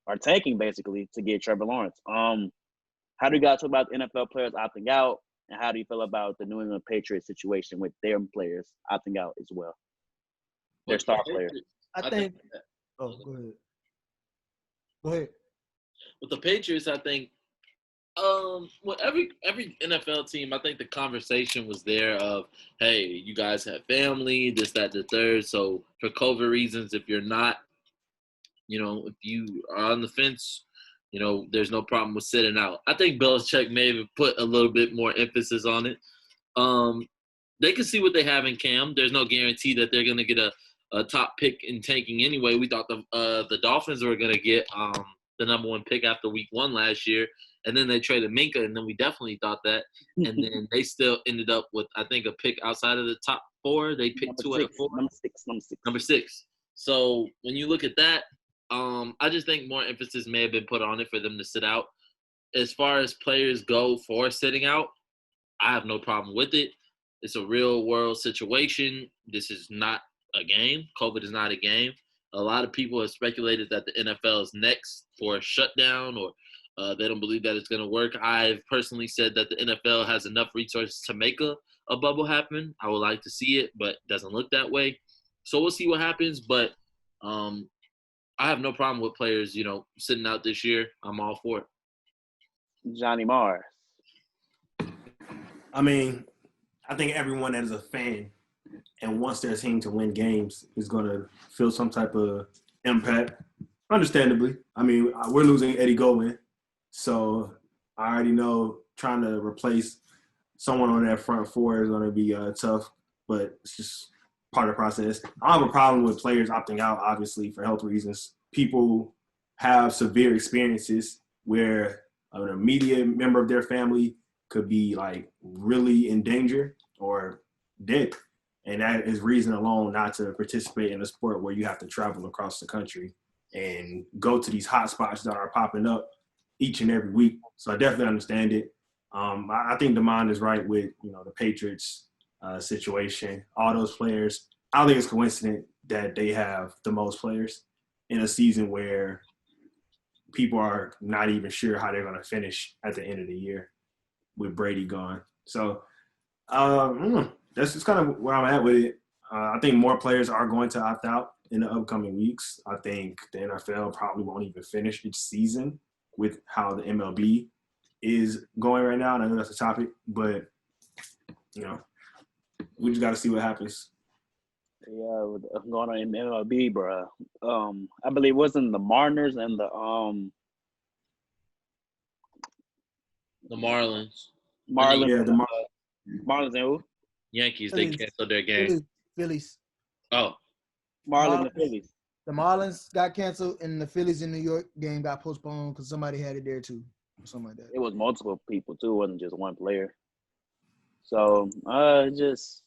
are tanking basically to get Trevor Lawrence. How do you guys feel about NFL players opting out, and how do you feel about the New England Patriots situation with their players opting out as well? Their star players. I think. Oh, go ahead. Go ahead. With the Patriots, I think. Well, every NFL team, I think the conversation was there of, hey, you guys have family, this, that, the third. So for COVID reasons, if you're not, if you are on the fence, there's no problem with sitting out. I think Belichick may have put a little bit more emphasis on it. They can see what they have in Cam. There's no guarantee that they're going to get a top pick in tanking anyway. We thought the Dolphins were going to get the number 1 pick after week 1 last year. And then they traded Minka, and then we definitely thought that. And then they still ended up with, I think, a pick outside of the top 4. They picked 2 out of 4. Number 6. So when you look at that, I just think more emphasis may have been put on it for them to sit out. As far as players go for sitting out, I have no problem with it. It's a real-world situation. This is not a game. COVID is not a game. A lot of people have speculated that the NFL is next for a shutdown or they don't believe that it's going to work. I've personally said that the NFL has enough resources to make a bubble happen. I would like to see it, but it doesn't look that way. So we'll see what happens. But I have no problem with players, sitting out this year. I'm all for it. Johnny Mars. I mean, I think everyone that is a fan and wants their team to win games is going to feel some type of impact, understandably. I mean, we're losing Eddie Goldwyn. So I already know trying to replace someone on that front 4 is going to be tough, but it's just part of the process. I don't have a problem with players opting out, obviously, for health reasons. People have severe experiences where an immediate member of their family could be, like, really in danger or dead. And that is reason alone not to participate in a sport where you have to travel across the country and go to these hot spots that are popping up each and every week. So I definitely understand it. I think Damon is right with, the Patriots situation. All those players, I don't think it's coincident that they have the most players in a season where people are not even sure how they're going to finish at the end of the year with Brady gone. So that's just kind of where I'm at with it. I think more players are going to opt out in the upcoming weeks. I think the NFL probably won't even finish its season with how the MLB is going right now. And I know that's a topic, but, we just got to see what happens. Yeah, going on in MLB, bro. I believe it wasn't the Mariners and the Marlins, Marlins Yeah, and the Marlins and who? Yankees, they Phillies. canceled their game. Phillies. Oh, Marlins and Marlins. Phillies. The Marlins got canceled, and the Phillies in New York game got postponed because somebody had it there too, or something like that. It was multiple people too. It wasn't just one player. So just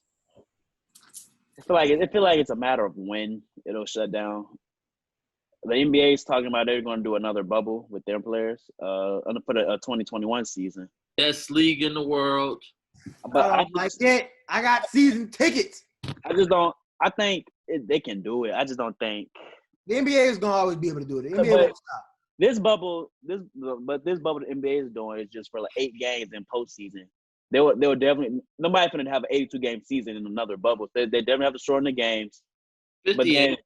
I feel like it's a matter of when it'll shut down. The NBA is talking about they're going to do another bubble with their players for the 2021 season. best league in the world. But I don't like it. I got season tickets. I just don't. I think they can do it. I just don't think The NBA is gonna always be able to do it. The NBA But- won't stop. this bubble the NBA is doing is just for like 8 games in postseason. They were definitely nobody's gonna have an 82-game season in another bubble. They definitely have to shorten the games. But 58. then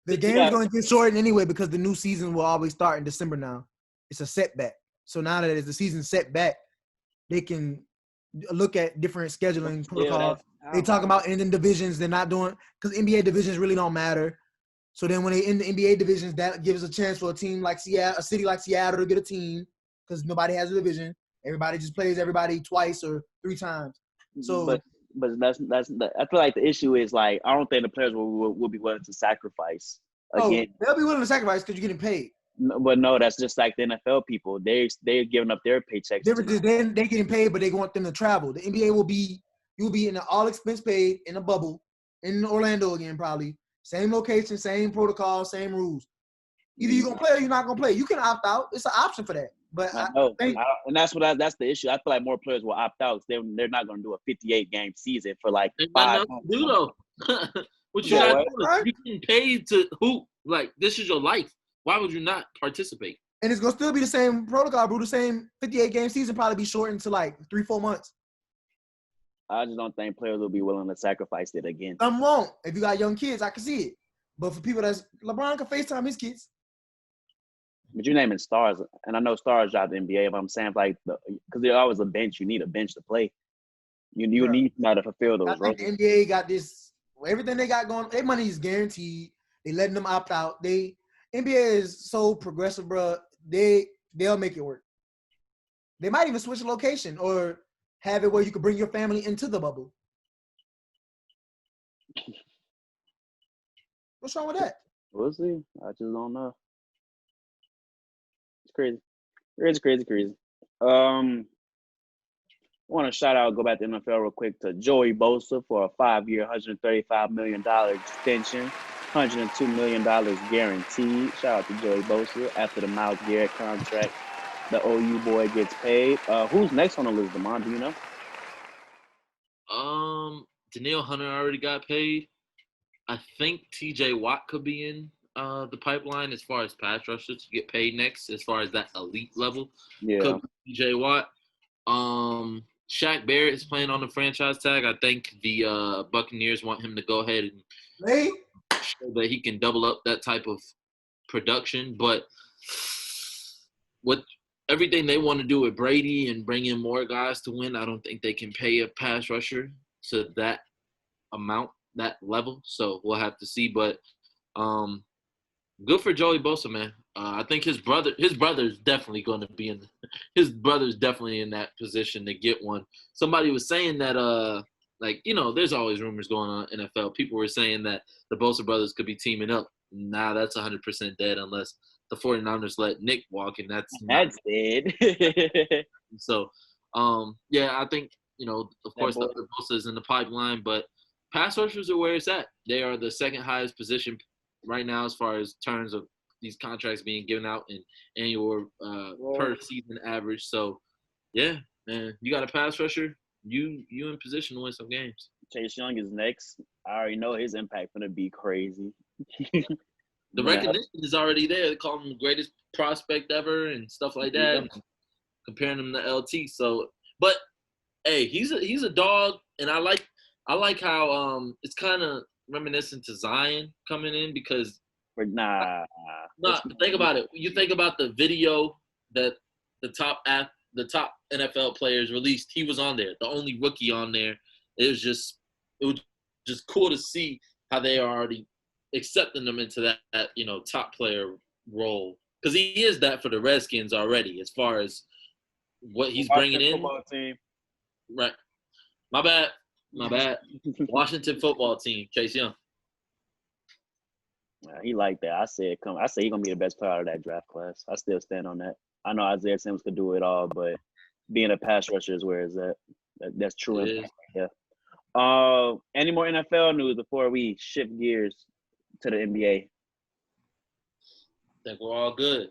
The game's going to get shortened anyway because the new season will always start in December now. It's a setback. So now that it's the season set back, they can look at different scheduling protocols. They talk about ending divisions. They're not doing – because NBA divisions really don't matter. So then when they end the NBA divisions, that gives a chance for a team like Seattle, a city like Seattle to get a team because nobody has a division. Everybody just plays everybody twice or 3 times. So but that's I feel like the issue is like I don't think the players will be willing to sacrifice again. they'll be willing to sacrifice because you're getting paid. But no, that's just like the NFL people. They're giving up their paychecks. Different is they're getting paid, but they want them to travel. The NBA you'll be in an all expense paid in a bubble in Orlando again, probably. Same location, same protocol, same rules. Either you're gonna play or you're not gonna play. You can opt out. It's an option for that. But I know, and that's that's the issue. I feel like more players will opt out. They're not going to do a 58-game season for like Ain't 5 nothing months. to do though. What you Yeah, got what? to do? You getting paid to hoop. Like this is your life. Why would you not participate? and it's gonna still be the same protocol, bro. The same 58-game season probably be shortened to like 3-4 months. I just don't think players will be willing to sacrifice it again. Some won't. If you got young kids, I can see it. But for people that's LeBron can FaceTime his kids. But you're naming stars, and I know stars drive the NBA. But I'm saying like because there's always a bench. You need a bench to play. You need somebody to fulfill those I think roles. the NBA got this. Everything they got going, their money is guaranteed. They letting them opt out. NBA is so progressive, bro. They'll make it work. They might even switch a location or have it where you could bring your family into the bubble. What's wrong with that? We'll see. I just don't know. It's crazy. It's crazy. I want to go back to NFL real quick to Joey Bosa for a 5-year, $135 million extension, $102 million guaranteed. Shout out to Joey Bosa after the Myles Garrett contract. The OU boy gets paid. Who's next on the list, Damon? Do you know? Danielle Hunter already got paid. I think TJ Watt could be in the pipeline as far as pass rushers to get paid next, as far as that elite level. Yeah. Could be TJ Watt. Shaq Barrett is playing on the franchise tag. I think the Buccaneers want him to go ahead and show that he can double up that type of production. But with everything they want to do with Brady and bring in more guys to win, I don't think they can pay a pass rusher to that amount, that level. So we'll have to see. But good for Joey Bosa, man. I think his brother's definitely going to be his brother's definitely in that position to get one. Somebody was saying that there's always rumors going on in NFL. People were saying that the Bosa brothers could be teaming up. Nah, that's 100% dead unless the 49ers let Nick walk, and that's dead. So, I think, of course, the other Bosa is in the pipeline, but pass rushers are where it's at. They are the second highest position right now as far as terms of these contracts being given out in annual per season average. So, yeah, man, you got a pass rusher, you in position to win some games. Chase Young is next. I already know his impact going to be crazy. The recognition is already there. They call him the greatest prospect ever and stuff like that, and comparing him to LT. So, but hey, he's a dog, and I like how it's kind of reminiscent to Zion coming in because think about it. You think about the video that the top NFL players released. He was on there, the only rookie on there. It was just cool to see how they are already accepting them into that top player role, because he is that for the Redskins already as far as what he's bringing in. Football team. Right. My bad. Washington football team, Chase Young. He like that. I said he's gonna be the best player out of that draft class. I still stand on that. I know Isaiah Simmons could do it all, but being a pass rusher is where is that. That's true. Yeah. Any more NFL news before we shift gears to the NBA? I think we're all good.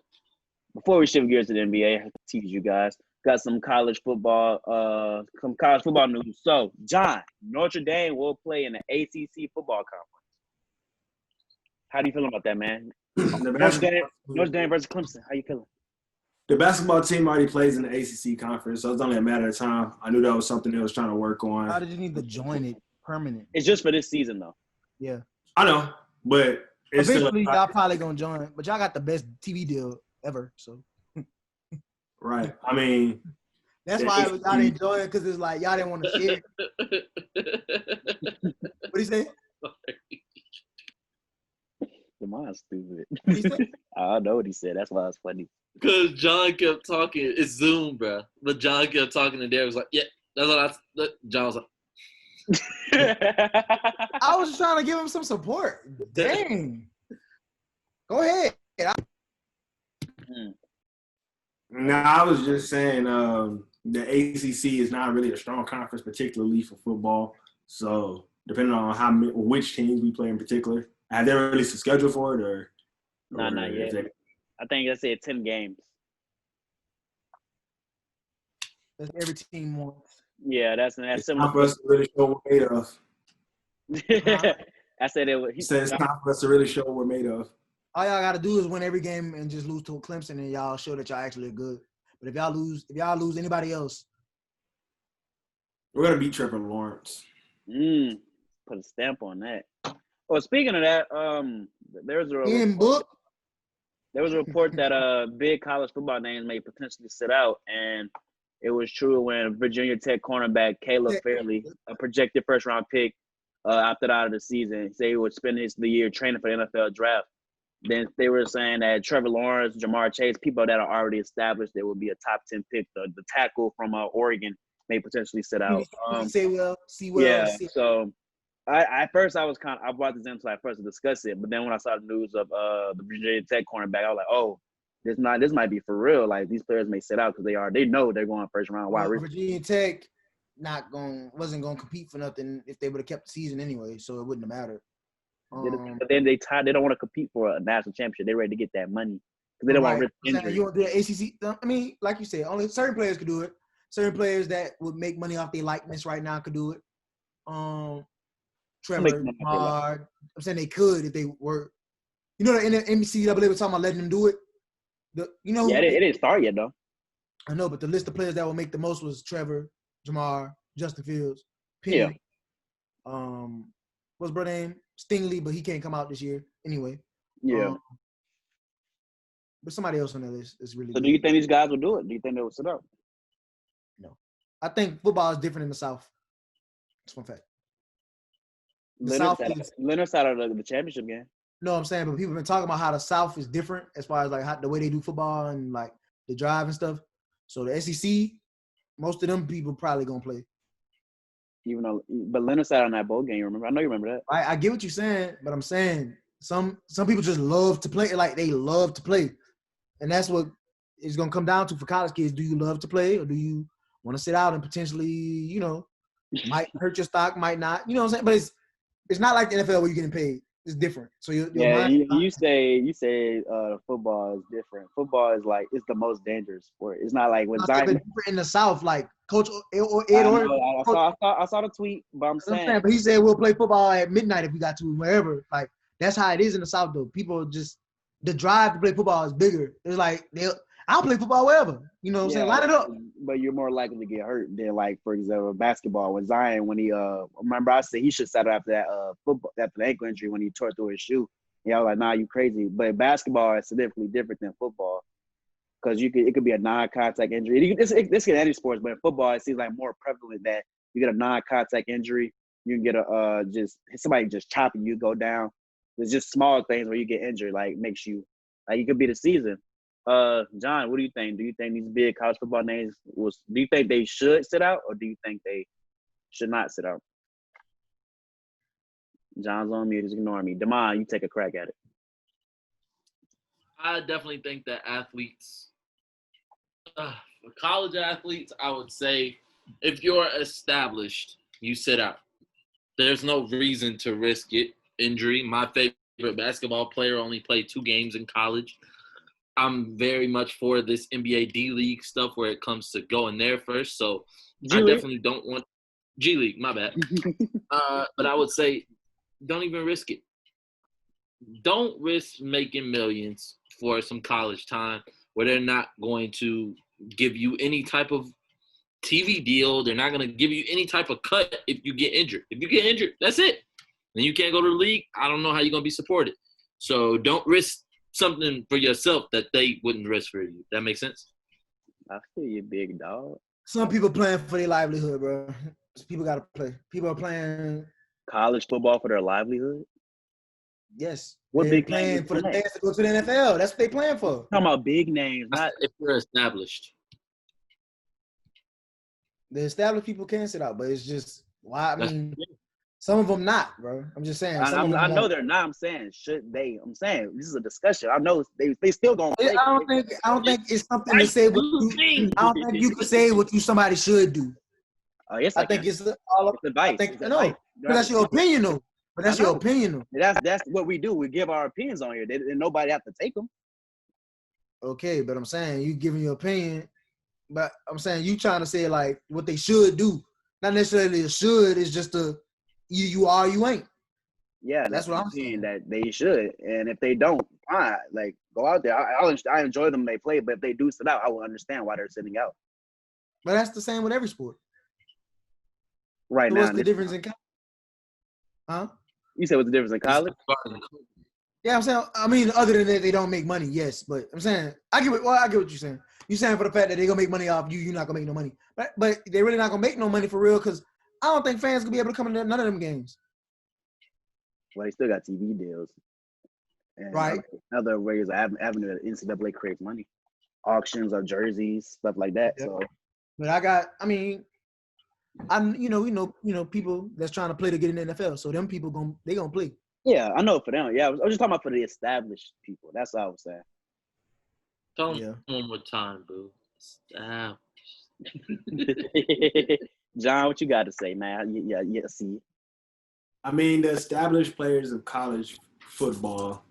Before we shift gears to the NBA, I have to tease you guys. Got some college football news. So, John, Notre Dame will play in the ACC football conference. How do you feel about that, man? Notre Dame versus Clemson. How you feeling? The basketball team already plays in the ACC conference, so it's only a matter of time. I knew that was something they was trying to work on. How did you need to join it permanent? It's just for this season, though. Yeah. I know, but eventually y'all probably gonna join. But y'all got the best TV deal ever, so. Right. I mean, that's why y'all didn't join it, because it's like y'all didn't want to share. What do you say? Mine's stupid. What he say? I know what he said. That's why it's funny. Because John kept talking. It's Zoom, bro. But John kept talking, and Derek was like, "Yeah, that's what John was like." I was just trying to give him some support. Dang. Go ahead. Nah, I was just saying the ACC is not really a strong conference, particularly for football. So depending on which teams we play in particular, have they released a schedule for it or? Not yet. I think I said 10 games. That's every team wants. Yeah, that's similar. Not for us to really show what we're made of. I said it was. He said it's time for us to really show what we're made of. All y'all gotta do is win every game and just lose to a Clemson, and y'all show that y'all actually are good. But if y'all lose anybody else, we're gonna beat Trevor Lawrence. Put a stamp on that. Well, speaking of that, there was a report that big college football names may potentially sit out, and it was true when Virginia Tech cornerback Caleb Fairley, a projected first-round pick, opted out of the season. Say he would spend the year training for the NFL draft. Then they were saying that Trevor Lawrence, Jamar Chase, people that are already established, there would be a top 10 pick. The tackle from Oregon may potentially sit out. Yeah. So I brought this into first to discuss it, but then when I saw the news of the Virginia Tech cornerback, I was like, oh, this might be for real. Like, these players may sit out because they know they're going first round. Why? Virginia Tech wasn't going to compete for nothing if they would have kept the season anyway, so it wouldn't have mattered. But then they don't want to compete for a national championship. They're ready to get that money because they don't want risk injury. You want the ACC? I mean, like you said, only certain players could do it. Certain players that would make money off their likeness right now could do it. Trevor, Lamar, I'm saying they could if they were. You know, the NCAA was talking about letting them do it. It didn't start yet though. I know, but the list of players that would make the most was Trevor, Jamar, Justin Fields, Penny. Yeah. What's brother name? Stingley, but he can't come out this year anyway. Yeah. But somebody else on that list is really. So good. Do you think these guys will do it? Do you think they will sit up? No, I think football is different in the South. That's one fact. Leonard's out of the championship game. No, I'm saying, but people have been talking about how the South is different as far as like the way they do football and like the drive and stuff. So the SEC, most of them people probably gonna play. But Leonard sat on that bowl game. Remember? I know you remember that. I get what you're saying, but I'm saying some people just love to play. Like they love to play, and that's what it's gonna come down to for college kids. Do you love to play, or do you want to sit out and potentially, might hurt your stock, might not? You know what I'm saying? But it's not like the NFL where you're getting paid. It's different. So you say football is different. Football is like it's the most dangerous sport. It's not like with Zion in the South, like Coach Ed. I saw the tweet, but I'm saying. But he said we'll play football at midnight if we got to, wherever. Like that's how it is in the South, though. People just the drive to play football is bigger. It's like I'll play football wherever. You know what I'm saying? Line it up. But you're more likely to get hurt than, like, for example, basketball. When Zion, when he remember I said he should settle after that football after the ankle injury when he tore through his shoe. Yeah, I was like, nah, you crazy. But basketball is significantly different than football because it could be a non-contact injury. This can any sports, but in football it seems like more prevalent that you get a non-contact injury You can get a just somebody just chopping you, go down. There's just small things where you get injured, like makes you like you could be the season. John, what do you think? Do you think these big college football names do you think they should sit out, or do you think they should not sit out? John's on mute, he's ignoring me. Damon, you take a crack at it. I definitely think that athletes, for college athletes, I would say if you're established, you sit out. There's no reason to risk it. Injury. My favorite basketball player only played 2 games in college. I'm very much for this NBA D-League stuff where it comes to going there first. So I definitely don't want G-League, my bad. But I would say don't even risk it. Don't risk making millions for some college time where they're not going to give you any type of TV deal. They're not going to give you any type of cut if you get injured. If you get injured, that's it. Then you can't go to the league. I don't know how you're going to be supported. So don't risk something for yourself that they wouldn't risk for you. That makes sense? I feel you, big dog. Some people playing for their livelihood, bro. People got to play. People are playing college football for their livelihood. Yes. What they're big playing for the chance to go to the NFL. That's what they playing for. Talking about big names, not if they're established. The established people can sit out, but it's just why. I mean, some of them not, bro. I'm just saying. I know they're not. I'm saying should they? I'm saying this is a discussion. I know they still gonna play. I don't think it's something to say. I don't think you can say what somebody should do. Yes, I think it's advice. No, but that's your opinion, though. But that's your opinion, though. That's what we do. We give our opinions on here. And nobody have to take them. Okay, but I'm saying you giving your opinion. But I'm saying you trying to say like what they should do. Not necessarily a should. It's just you are, you ain't. Yeah, that's what I'm saying. That they should. And if they don't, fine. Like, go out there. I enjoy them when they play. But if they do sit out, I will understand why they're sitting out. But that's the same with every sport. Right so now. What's the difference in college? Huh? You said what's the difference in college? Yeah, I'm saying. I mean, other than that, they don't make money. Yes, but I'm saying I get what you're saying. You're saying for the fact that they're gonna make money off you, you're not gonna make no money. But they're really not gonna make no money for real because I don't think fans gonna be able to come into none of them games. Well, they still got TV deals. And right. Other ways of avenue that NCAA creates money, auctions of jerseys, stuff like that. Yep. So, but we know people that's trying to play to get in the NFL. So them people gonna play. Yeah, I know for them. Yeah, I was just talking about for the established people. That's what I was saying. Tell them one more time, boo. Established. John, what you got to say, man? Yeah, see. I mean, the established players of college football,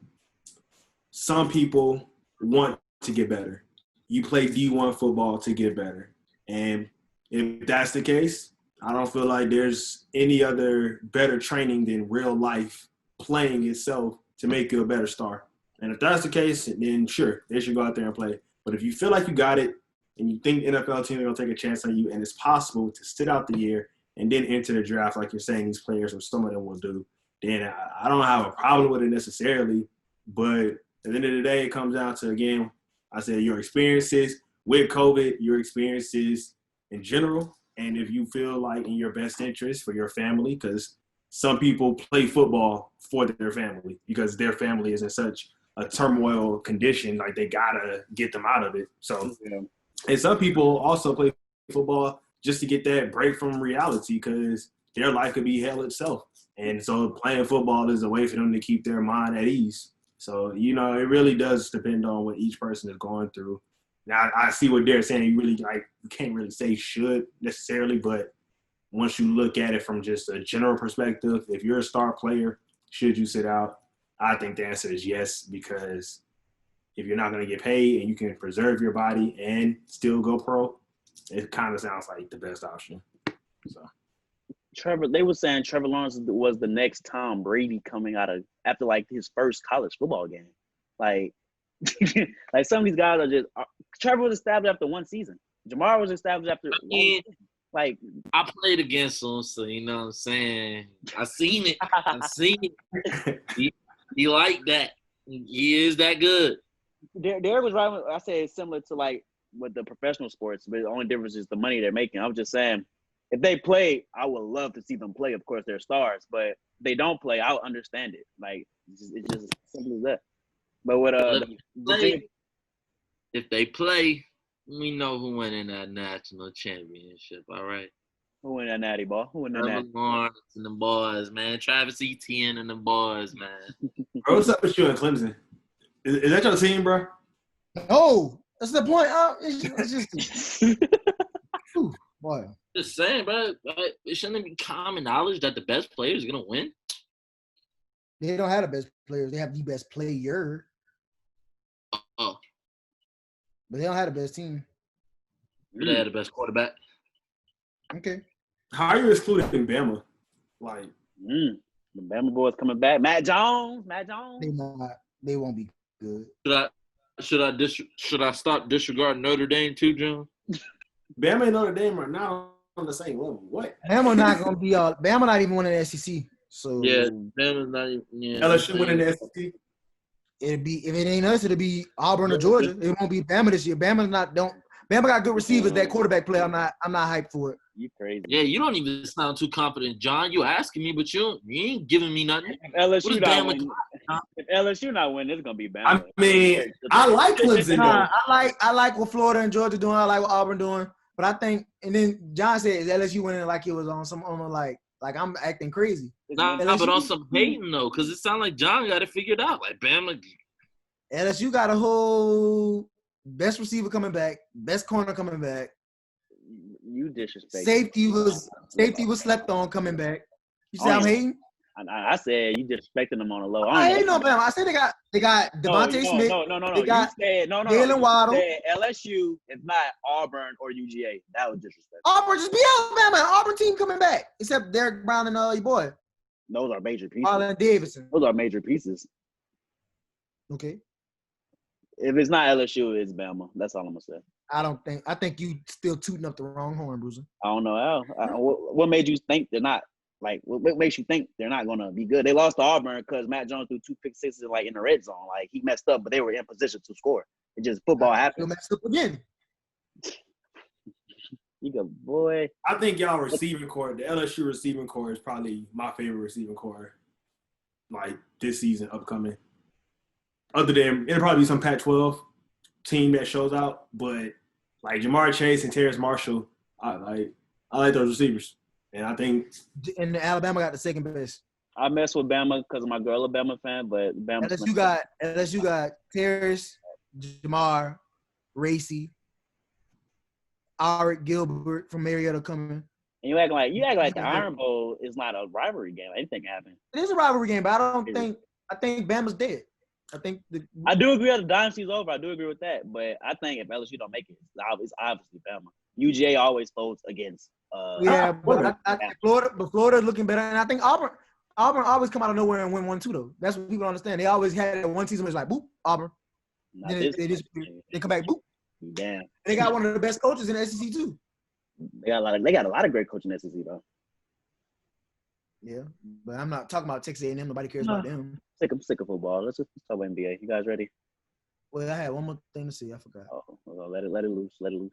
some people want to get better. You play D1 football to get better. And if that's the case, I don't feel like there's any other better training than real life playing itself to make you a better star. And if that's the case, then sure, they should go out there and play. But if you feel like you got it and you think the NFL team is going to take a chance on you and it's possible to sit out the year and then enter the draft like you're saying these players or some of them will do, then I don't have a problem with it necessarily. But at the end of the day, it comes down to, again, I said your experiences with COVID, your experiences in general, and if you feel like in your best interest for your family, because some people play football for their family because their family is in such a turmoil condition, like they gotta get them out of it. So, and some people also play football just to get that break from reality because their life could be hell itself. And so playing football is a way for them to keep their mind at ease. So, it really does depend on what each person is going through. Now, I see what they're saying. You can't really say should necessarily, but once you look at it from just a general perspective, if you're a star player, should you sit out? I think the answer is yes, because if you're not going to get paid and you can preserve your body and still go pro, it kind of sounds like the best option. So, they were saying Trevor Lawrence was the next Tom Brady coming out of after like his first college football game. Like, like some of these guys are just Trevor was established after one season. Jamal was established after one season. Like, I played against him, so you know what I'm saying. I seen it. He like that. He is that good. Derek was right. I say it's similar to like with the professional sports, but the only difference is the money they're making. I was just saying, If they play, I would love to see them play. Of course, they're stars, but if they don't play, I'll understand it. Like it's just as simple as that. But with if they play, we know who winning that national championship. All right. Who win that natty ball? Who win that Trevor natty? Lawrence and the boys, man. Travis Etienne and the boys, man. Bro, what's up with you and Clemson? Is that your team, bro? No, that's the point. It's just Ooh, boy. Just saying, bro. It shouldn't be common knowledge that the best player is gonna win. They don't have the best players. They have the best player, Oh, but they don't have the best team. they had the best quarterback. Okay. How are you excluding Bama? Like, the Bama boys coming back. Matt Jones. They won't be good. Should I stop disregarding Notre Dame too, John? Bama and Notre Dame are not on the same level. What? Bama not gonna be all. Bama not even winning the SEC. So Yeah, Bama's not even. Yeah, LSU winning the SEC. it'll be if it ain't us, it'll be Auburn or Georgia. It won't be Bama this year. Bama got good receivers. That quarterback play, I'm not hyped for it. You crazy? Yeah, you don't even sound too confident, John. You asking me, but you ain't giving me nothing. If LSU What is not Bama? win, if LSU not win, it's gonna be Bama. I mean, I like Clemson though. I like what Florida and Georgia doing. I like what Auburn doing. But I think, and then John said, "Is LSU winning like it was on some like I'm acting crazy?" Nah, but on some hating though, because it sounds like John got it figured out. Like Bama. LSU got a whole best receiver coming back, best corner coming back. You disrespect. Safety was slept on coming back. You say I'm hating? I said you disrespecting them on the low. I ain't no Bama. I said they got Devontae Smith. No. They got you said no. Jalen Waddle. You said LSU is not Auburn or UGA. That was disrespectful. Auburn just be Alabama. Auburn team coming back, except Derek Brown and your boy. Those are major pieces. Arlen Davidson. Those are major pieces. Okay. If it's not LSU, it's Bama. That's all I'm gonna say. I think you still tooting up the wrong horn, Bruiser. I don't know how. What made you think they're not? Like, what makes you think they're not gonna be good? They lost to Auburn because Matt Jones threw 2 pick sixes like in the red zone. Like he messed up, but they were in position to score. It just football happens. Messed up again. You go, boy. I think y'all receiving core, the LSU receiving core is probably my favorite receiving core, like this season upcoming. Other than it'll probably be some Pac-12 team that shows out, but like Jamar Chase and Terrace Marshall, I like those receivers, and I think. And Alabama got the second best. I mess with Bama because of my girl, a Bama fan, but Bama. LSU got Terrace, Jamar, Racy, Alric Gilbert from Marietta coming. And you act like the Iron Bowl is not a rivalry game. Anything can happen. It is a rivalry game, but I think Bama's dead. I do agree that the dynasty's over. I do agree with that. But I think if LSU don't make it, it's obviously Bama. UGA always folds against. Florida looking better, and I think Auburn always come out of nowhere and win 1-2 though. That's what people don't understand. They always had one season where it's like boop Auburn, then they come back boop. Damn. They got one of the best coaches in the SEC too. They got a lot of great coaching in the SEC though. Yeah, but I'm not talking about Texas A&M. Nobody cares about them. I'm sick of football. Let's talk about NBA. You guys ready? Well, I had one more thing to say. I forgot. Oh, well, let it loose. Let it loose.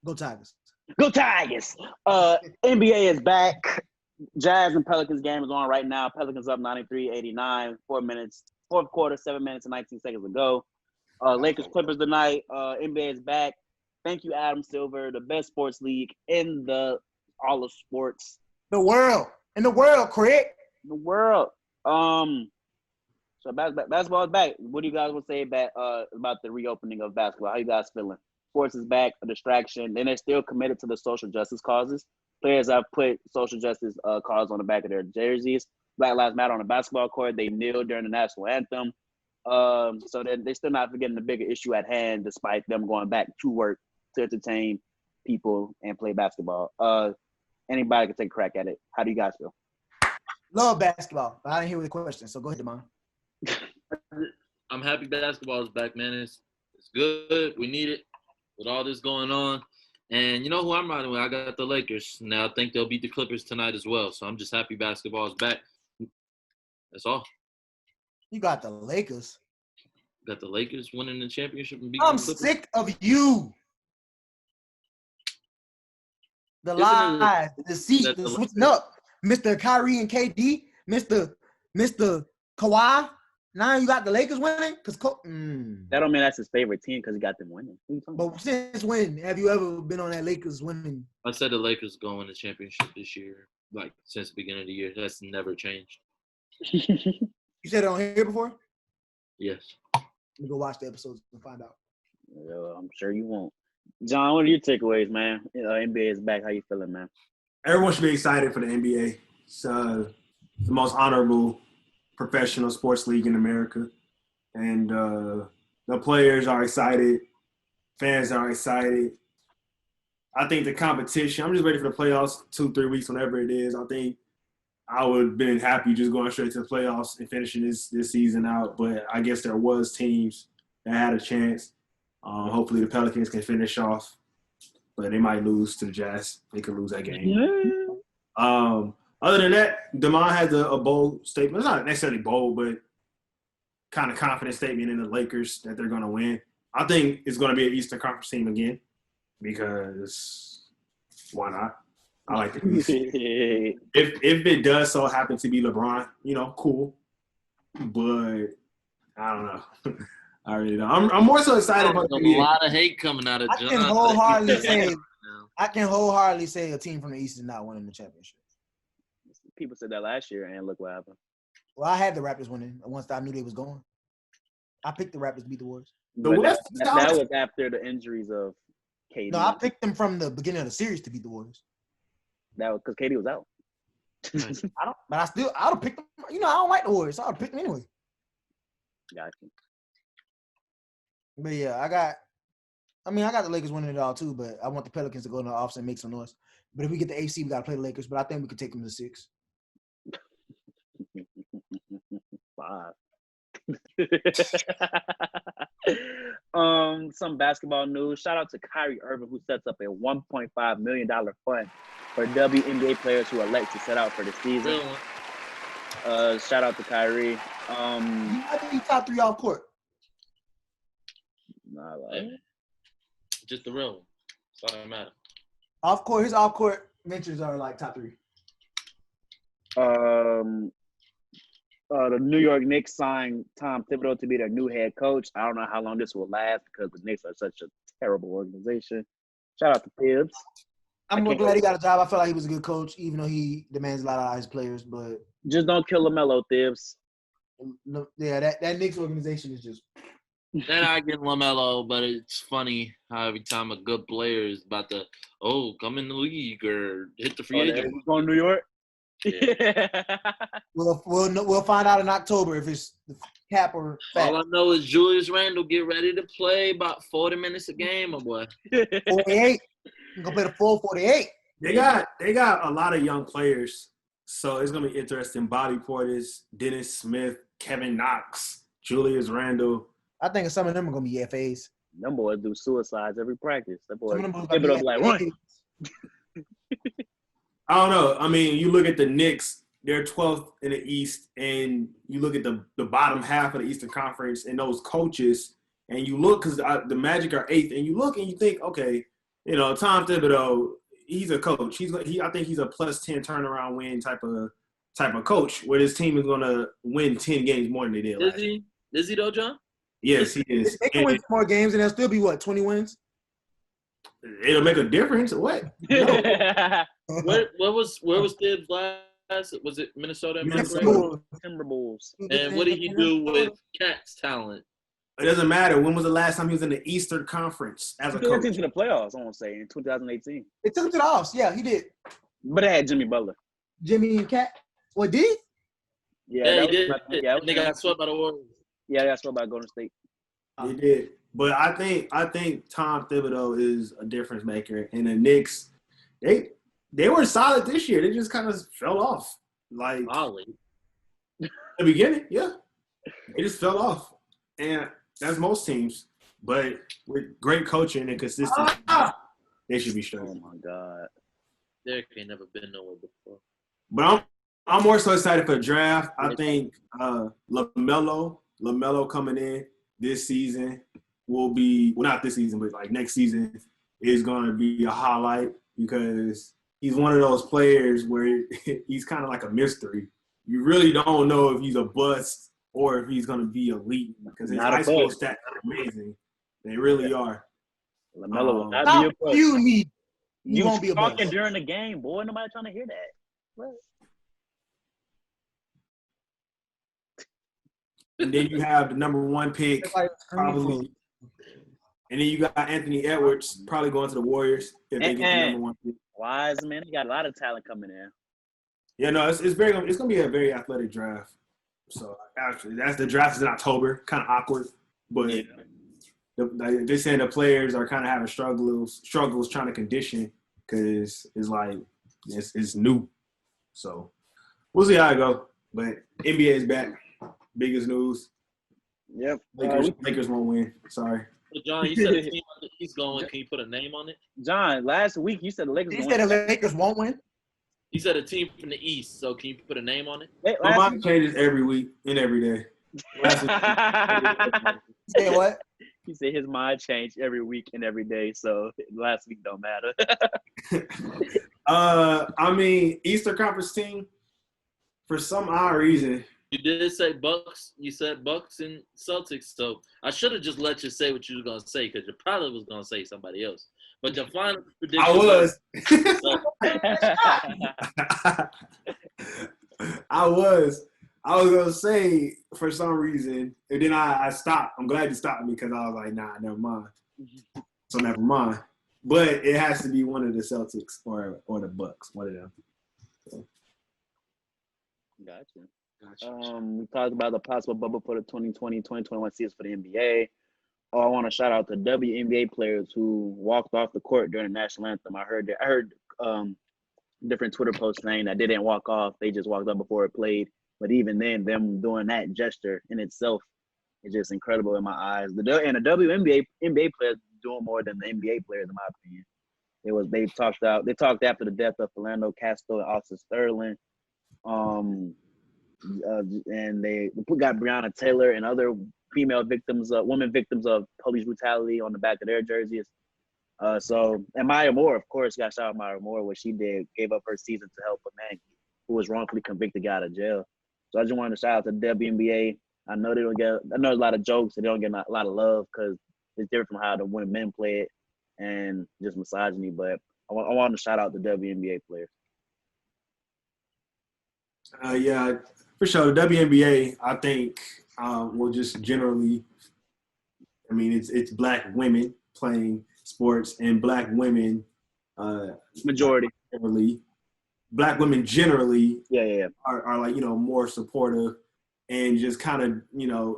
Go Tigers. Go Tigers. NBA is back. Jazz and Pelicans game is on right now. Pelicans up 93-89. 4th quarter, 7 minutes and 19 seconds to go. Lakers Clippers tonight. NBA is back. Thank you, Adam Silver, the best sports league in all of sports. In the world, correct? The world. So basketball is back. What do you guys want to say about the reopening of basketball? How you guys feeling? Sports is back, a distraction, and they're still committed to the social justice causes. Players have put social justice cause on the back of their jerseys. Black Lives Matter on the basketball court. They kneel during the national anthem. So they're still not forgetting the bigger issue at hand, despite them going back to work to entertain people and play basketball. Anybody can take a crack at it. How do you guys feel? Love basketball, but I didn't hear the question, so go ahead, Damon. I'm happy basketball is back, man. It's good. We need it with all this going on. And you know who I'm riding with? I got the Lakers. Now I think they'll beat the Clippers tonight as well. So I'm just happy basketball is back. That's all. You got the Lakers. Got the Lakers winning the championship and beating I'm the Clippers. sick of you. The Isn't it lies, the deceit, that the the switching up. Mr. Kyrie and KD, Mr. Kawhi. Now you got the Lakers winning? That don't mean that's his favorite team because he got them winning. But since when have you ever been on that Lakers winning? I said the Lakers going to the championship this year, like since the beginning of the year. That's never changed. You said it on here before? Yes. Let me go watch the episodes and find out. I'm sure you won't. John, what are your takeaways, man? NBA is back. How you feeling, man? Everyone should be excited for the NBA. It's the most honorable professional sports league in America. And the players are excited. Fans are excited. I think the competition, I'm just ready for the playoffs 2-3 weeks, whenever it is. I think I would have been happy just going straight to the playoffs and finishing this season out. But I guess there was teams that had a chance. Hopefully the Pelicans can finish off. But they might lose to the Jazz. They could lose that game. Yeah. Other than that, DeMond has a bold statement. It's not necessarily bold, but kind of confident statement in the Lakers that they're going to win. I think it's going to be an Eastern Conference team again because why not? I like the East. If it does so happen to be LeBron, cool. But I don't know. I really don't. I'm more so excited about the NBA. A lot of hate coming out of John. I can wholeheartedly say a team from the East is not winning the championship. People said that last year, and look what happened. Well, I had the Raptors winning once I knew they was going. I picked the Raptors to beat the Warriors. That was after the injuries of KD. No, I picked them from the beginning of the series to beat the Warriors. That was because KD was out. I would have picked them. I don't like the Warriors, so I would pick them anyway. Gotcha. But yeah, I got the Lakers winning it all too, but I want the Pelicans to go in the offseason and make some noise. But if we get the AC, we got to play the Lakers, but I think we could take them to 6. 5. Some basketball news. Shout out to Kyrie Irving, who sets up a $1.5 million fund for WNBA players who elect to set out for the season. Shout out to Kyrie. I think he's top 3 off court. Nah, just the real one. That's all that matters. His off court ventures are like top 3. The New York Knicks signed Tom Thibodeau to be their new head coach. I don't know how long this will last because the Knicks are such a terrible organization. Shout out to Tibbs. I'm glad he got a job. I felt like he was a good coach, even though he demands a lot out of his players. But just don't kill LaMelo, Tibbs. Yeah, that Knicks organization is just. They're not getting LaMelo, but it's funny how every time a good player is about to, come in the league or hit the free agent. Going to New York? Yeah. We'll find out in October if it's the cap or fact. All I know is Julius Randle get ready to play about 40 minutes a game, my boy. 48. You're gonna play the full 48. They got a lot of young players, so it's gonna be interesting. Bobby Portis, Dennis Smith, Kevin Knox, Julius Randle. I think some of them are gonna be FAs. Them boys do suicides every practice. That boy give it up like one. I don't know. I mean, you look at the Knicks, they're 12th in the East, and you look at the bottom half of the Eastern Conference and those coaches, and you look because the Magic are 8th, and you look and you think, okay, Tom Thibodeau, he's a coach. I think he's a +10 turnaround win type of coach, where this team is gonna win 10 games more than they did last year. Is he though, John? Yes, he is. They can win more games, and they'll still be 20 wins. It'll make a difference. What? No. Where was Tibbs last? Was it Minnesota? Timberwolves. And what did he do with Cat's talent? It doesn't matter. When was the last time he was in the Eastern Conference as a coach? He took him to the playoffs, I want to say, in 2018. They took him to the offs. Yeah, he did. But they had Jimmy Butler. Jimmy and Cat. What, did he? Yeah, he did. They got swept by the Warriors. Yeah, they got swept by Golden State. He did. But I think Tom Thibodeau is a difference maker. And the Knicks, they were solid this year. They just kind of fell off. Like Ollie. the beginning, yeah. They just fell off. And that's most teams. But with great coaching and consistency, they should be strong. Oh my God. Derek ain't never been nowhere before. But I'm more so excited for the draft. I think LaMelo coming in this season will be – well, not this season, but like next season is going to be a highlight because he's one of those players where he's kind of like a mystery. You really don't know if he's a bust or if he's going to be elite because his high school stats are amazing. They really are. LaMelo will not be a bust. You won't be a bust. Talking during the game, boy. Nobody trying to hear that. What? And then you have the number 1 pick, probably. And then you got Anthony Edwards probably going to the Warriors if they get the number 1 pick. Wiseman, he got a lot of talent coming in. Yeah, no, it's going to be a very athletic draft. So actually, that's the draft is in October, kind of awkward, but they're saying the players are kind of having struggles trying to condition because it's new. So we'll see how it goes. But NBA is back. Biggest news. Yep. Lakers won't win. Sorry. John, you said the team he's going. Can you put a name on it? John, last week you said the Lakers. You said the Lakers won't win. He said a team from the East. So can you put a name on it? My mind changes every week and every day. Say what? He said his mind changed every week and every day. So last week don't matter. I mean, Eastern Conference team, for some odd reason. You did say Bucks. You said Bucks and Celtics. So I should have just let you say what you were going to say because you probably was going to say somebody else. But the final prediction. I was. I was going to say for some reason, and then I stopped. I'm glad you stopped me because I was like, nah, never mind. So never mind. But it has to be one of the Celtics or the Bucks, one of them. So. Gotcha. We talked about the possible bubble for the 2020-2021 season for the NBA. I want to shout out to WNBA players who walked off the court during the national anthem. I heard different Twitter posts saying that they didn't walk off; they just walked up before it played. But even then, them doing that gesture in itself is just incredible in my eyes. And the WNBA players doing more than the NBA players, in my opinion. They talked after the death of Philando Castile and Austin Sterling. And they got Breonna Taylor and other women victims of police brutality on the back of their jerseys. And Maya Moore, of course, got shout out Maya Moore, what she did, gave up her season to help a man who was wrongfully convicted, got out of jail. So I just wanted to shout out to the WNBA. I know there's a lot of jokes and they don't get a lot of love because it's different from how the men play it and just misogyny. But I want to shout out the WNBA players. Yeah, for sure. The WNBA, I think, will just generally, I mean, it's Black women playing sports and Black women, majority. Black women generally Yeah. are like, more supportive and just kind of,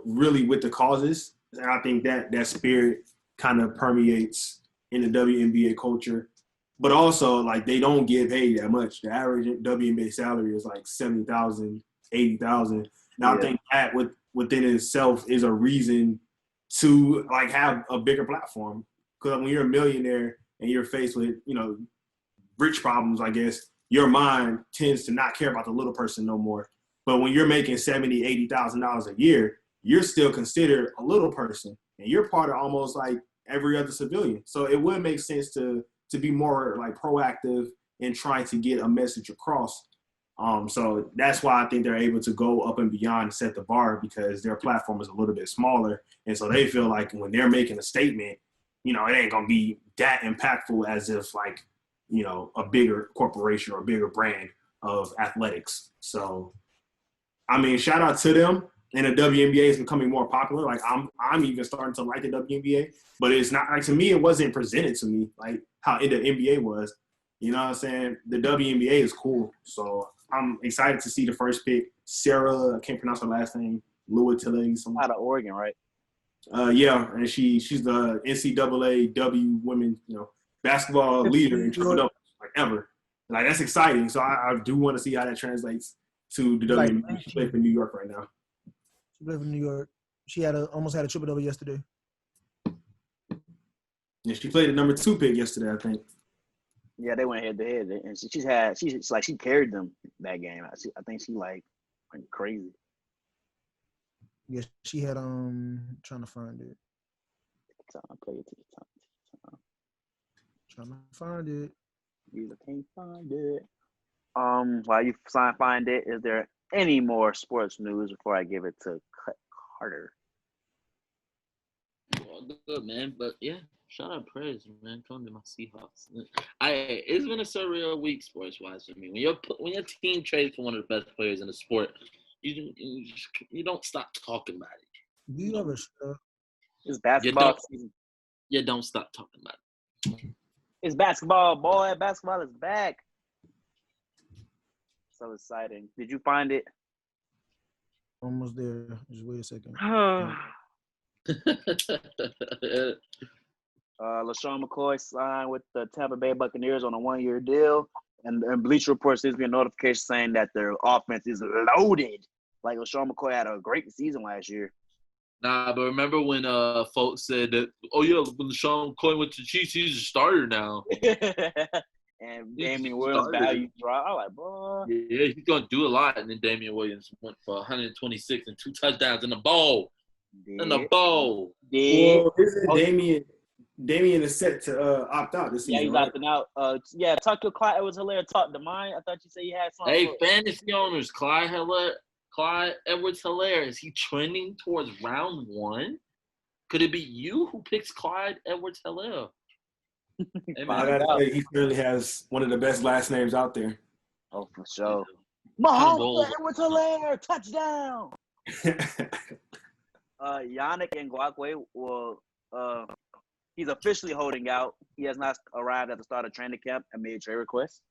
really with the causes. And I think that spirit kind of permeates in the WNBA culture. But also, like, they don't get paid that much. The average WNBA salary is like $70,000, $80,000. Now, I think that within itself is a reason to, like, have a bigger platform. Because when you're a millionaire and you're faced with, rich problems, I guess, your mind tends to not care about the little person no more. But when you're making $70,000, $80,000 a year, you're still considered a little person. And you're part of almost like every other civilian. So it would make sense to be more like proactive in trying to get a message across. So that's why I think they're able to go up and beyond and set the bar because their platform is a little bit smaller. And so they feel like when they're making a statement, it ain't going to be that impactful as if like, a bigger corporation or a bigger brand of athletics. So, I mean, shout out to them. And the WNBA is becoming more popular. Like I'm even starting to like the WNBA, but it's not like, to me, it wasn't presented to me like how the NBA was. You know what I'm saying? The WNBA is cool. So I'm excited to see the first pick, Sarah, I can't pronounce her last name, Lewis Out of Oregon, right? Yeah, and she's the NCAA W women, basketball leader in triple doubles, like ever. Like that's exciting. So I do want to see how that translates to the WNBA. She plays for New York right now. She played for New York. She almost had a triple double yesterday. Yeah, she played the number 2 pick yesterday, I think. Yeah, they went head to head, and she carried them that game. I think she went crazy. Yeah, she had trying to find it. Time. Trying to find it. I can't find it. While you find it, is there any more sports news before I give it to Carter? Well, good, man. But yeah, shout out praise, man. Come to my Seahawks. It's been a surreal week sports wise for me. When your team trades for one of the best players in the sport, you don't stop talking about it. Do you ever? It's basketball season. You don't stop talking about it. It's basketball, boy. Basketball is back. So exciting. Did you find it? Almost there. Just wait a second. LaShawn McCoy signed with the Tampa Bay Buccaneers on a 1-year deal. And Bleacher Report seems to be a notification saying that their offense is loaded. Like LaShawn McCoy had a great season last year. Nah, but remember when folks said that, oh, yeah, when LaShawn McCoy went to the Chiefs, he's a starter now. And Damian Williams' value dropped. I was like, bro. Yeah, he's going to do a lot. And then Damian Williams went for 126 and 2 touchdowns in the bowl. In the bowl. Well, Damian is set to opt out this season. Yeah, he's opting out. Tucker Clyde Edwards-Helaire talked to mine. I thought you said you had something. Hey, fantasy owners, Clyde Edwards-Helaire, is he trending towards round 1? Could it be you who picks Clyde Edwards-Helaire? Hey, he certainly has one of the best last names out there. Oh, for sure. Mahomes Edwards-Helaire, touchdown. Yannick Ngakoue he's officially holding out. He has not arrived at the start of training camp and made a trade request.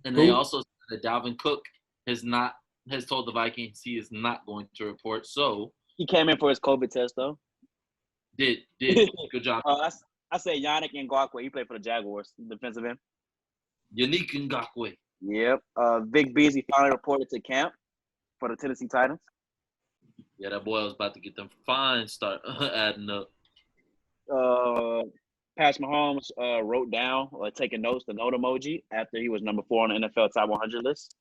And they also said that Dalvin Cook has told the Vikings he is not going to report. So he came in for his COVID test though. Did good job. I say Yannick Ngakoue. He played for the Jaguars, defensive end. Yannick Ngakoue. Yep. Vic Beasley finally reported to camp for the Tennessee Titans. Yeah, that boy was about to get them fine start adding up. Patrick Mahomes wrote down or taking notes the note emoji after he was number 4 on the NFL top 100 list.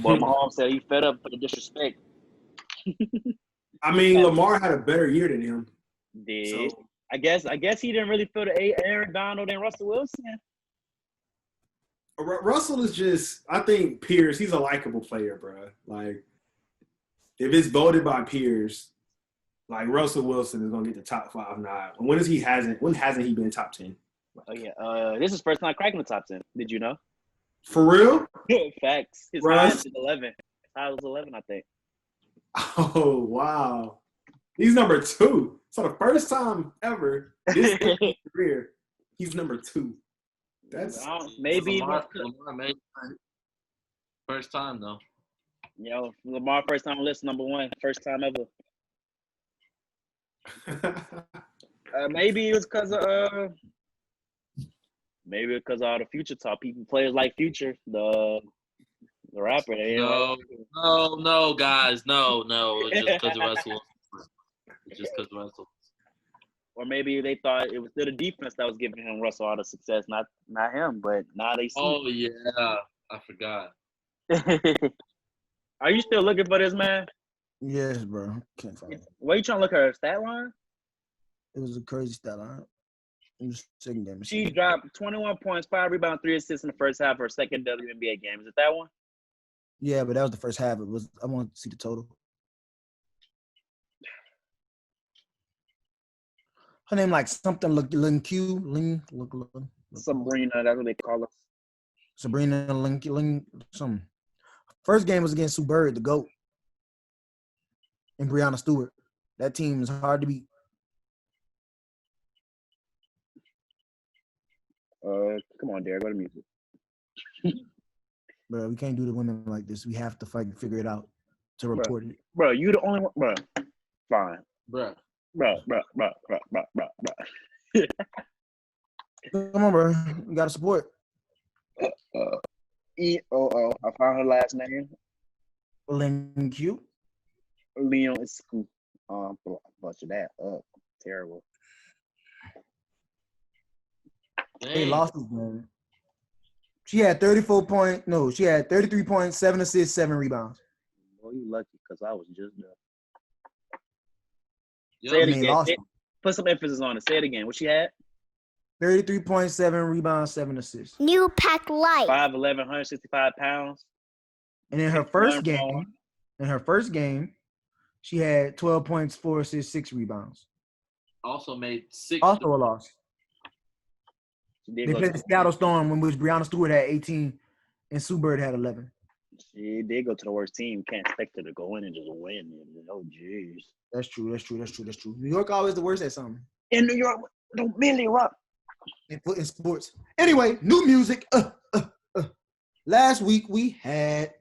But Mahomes said he fed up for the disrespect. I mean, Lamar had a better year than him. Did so. I guess he didn't really feel the Aaron Donald and Russell Wilson. Russell is just, I think Pierce. He's a likable player, bro. Like, if it's voted by peers, like Russell Wilson is gonna get the top 5 now. When hasn't he been top 10? Oh yeah, this is first time cracking the top 10. Did you know? For real? Facts. His highest is 11. His high was 11, I think. Oh wow, he's number 2. So the first time ever this career, he's number 2. That's maybe Lamar made first time though. Yo, Lamar first time on list number 1, first time ever. Maybe it was because of all the Future talk. People, players like Future, the rapper. No, guys, no. It's just because of Russell. It's just because of Russell. Or maybe they thought it was still the defense that was giving him Russell all the success, not him. But now they see. Oh yeah, I forgot. Are you still looking for this, man? Yes, bro. Can't find it. What are you trying to look at her stat line? It was a crazy stat line. I'm just checking that. She dropped 21 points, 5 rebounds, 3 assists in the first half of her second WNBA game. Is it that one? Yeah, but that was the first half. I want to see the total. Her name like something Lin Q. Sabrina, that's what they call her. Sabrina Lin something. First game was against Sue Bird, the GOAT, and Breonna Stewart. That team is hard to beat. Come on, Derek, go to music. Bro, we can't do the women like this. We have to figure it out to report it. Bro, you the only one. Bro, fine. Bro. Bro. Come on, bro. We got to support. EOO. I found her last name. Lin Q. Leon is school. Bunch of that up. Terrible. They lost this game. She had 33 points, 7 assists, 7 rebounds. Boy, you lucky because I was just there. Yep. Say it again. Put some emphasis on it. Say it again. What she had? 33.7 rebounds, 7 assists. New Pack Light. 5'11", 165 pounds. And in her first game, she had 12 points, 4 assists, 6 rebounds. Also made 6. Also a loss. They played the Seattle Storm, in which Brianna Stewart had 18 and Sue Bird had 11. She did go to the worst team. Can't expect her to go in and just win. Oh, jeez. That's true. New York always the worst at something. In New York, don't Millie Rock. In sports. Anyway, new music. Last week we had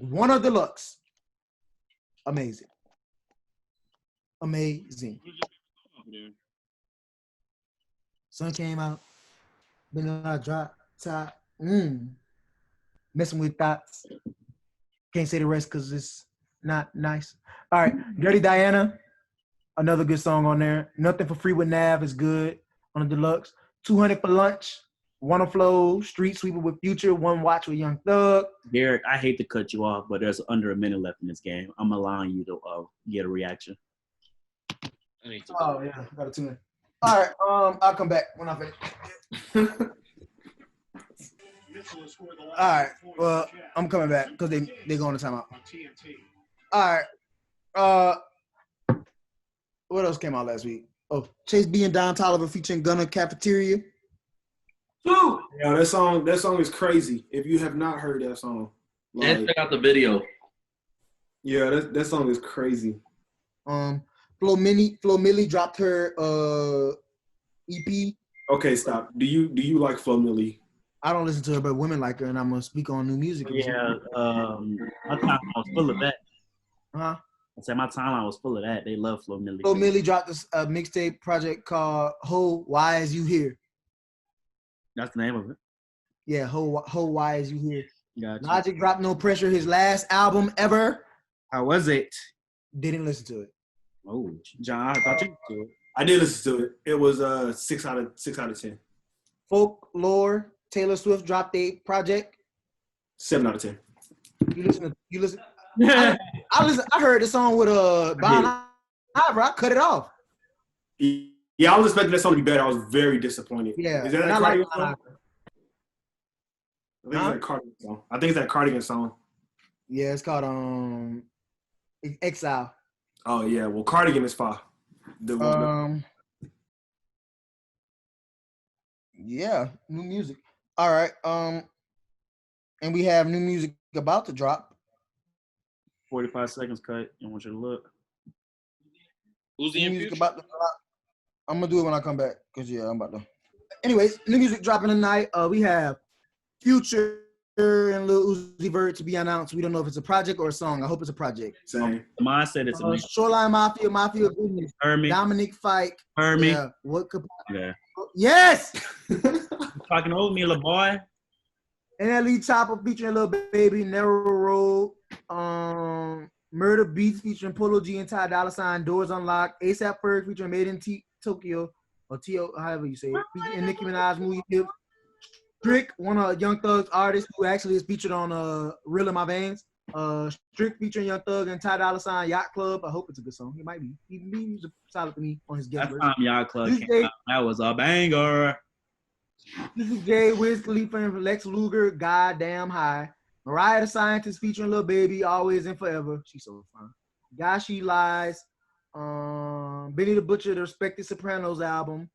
Warner Deluxe. Amazing. Sun came out. Then I dropped top. Messing with thoughts. Can't say the rest because it's not nice. All right. Dirty Diana. Another good song on there. Nothing for Free with Nav is good on the Deluxe. 200 for Lunch. Wanna Flow. Street Sweeper with Future. One Watch with Young Thug. Derek, I hate to cut you off, but there's under a minute left in this game. I'm allowing you to get a reaction. Oh, yeah. I got to tune in. All right. I'll come back when I finish. All right. Well, I'm coming back because they go on the timeout. All right. What else came out last week? Oh, Chase B and Don Toliver featuring Gunna Cafeteria. Woo! Yeah, that song is crazy. If you have not heard that song, and check out the video. Yeah, that song is crazy. Flo Milli dropped her EP. Okay, stop. Do you like Flo Milli? I don't listen to her, but women like her, and I'm gonna speak on new music. Yeah, my timeline was full of that. Huh? I said my timeline was full of that. They love Flo Milli. Flo Milli dropped this mixtape project called "Ho Why Is You Here." That's the name of it. Yeah, Ho Why Is You Here. Gotcha. Logic dropped No Pressure, his last album ever. How was it? Didn't listen to it. Oh, John, I thought you did. I did listen to it. It was 6 out of 10. Folklore, Taylor Swift dropped a project. 7 out of 10. You listen. I heard the song with Bon Iver. I cut it off. Yeah, I was expecting that song to be better. I was very disappointed. Yeah, is that a Cardigan song? I think it's that Cardigan song. I think it's that Cardigan song. Yeah, it's called Exile. Oh yeah, well Cardigan is fire. Yeah, new music. All right. And we have new music about to drop. 45 seconds cut. I want you to look. Who's the music about to drop? I'm gonna do it when I come back because I'm about to. Anyways, new music dropping tonight. We have Future and Lil Uzi Vert to be announced. We don't know if it's a project or a song. I hope it's a project. Same. Mine said it's a Shoreline Mafia Goodness. Hermie. Dominic Fike. Hermie. Yeah. What could? Yeah. Yes. Talking old me, little boy. NLE Chopper featuring Lil Baby, Narrow Road, Murder Beats featuring Polo G and Ty Dolla $ign, Doors Unlocked, ASAP Ferg featuring Made in Tokyo, or T.O., however you say it, featuring Nicki Minaj, Movie Tips, Strick, one of Young Thug's artists who actually is featured on Real in My Veins, Strick featuring Young Thug and Ty Dolla $ign, Yacht Club. I hope it's a good song. He might be. He was solid to me on his guest verse. That time Yacht Club came out. That was a banger. This is Jay, Wiz Khalifa, and Lex Luger, Goddamn High. Mariah the Scientist featuring Lil Baby, Always and Forever. She's so fun. God She Lies. Benny the Butcher, the Respected Sopranos album.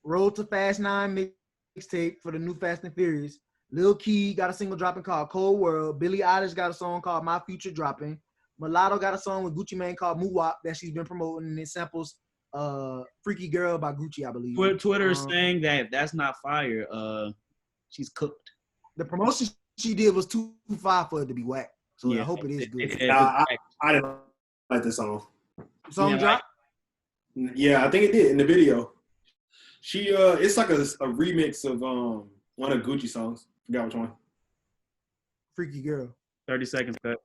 Road to Fast 9 mixtape for the new Fast and Furious. Lil Key got a single dropping called Cold World. Billie Eilish got a song called My Future dropping. Mulatto got a song with Gucci Mane called Muwap that she's been promoting, and it samples Freaky Girl by Gucci, I believe. Twitter is saying that if that's not fire, she's cooked. The promotion she did was too far for it to be whack. So Yeah. I hope it is good. I didn't like this song. Song drop? Yeah, I think it did in the video. She it's like a remix of one of Gucci songs. Forgot which one. Freaky Girl. 30 seconds cut.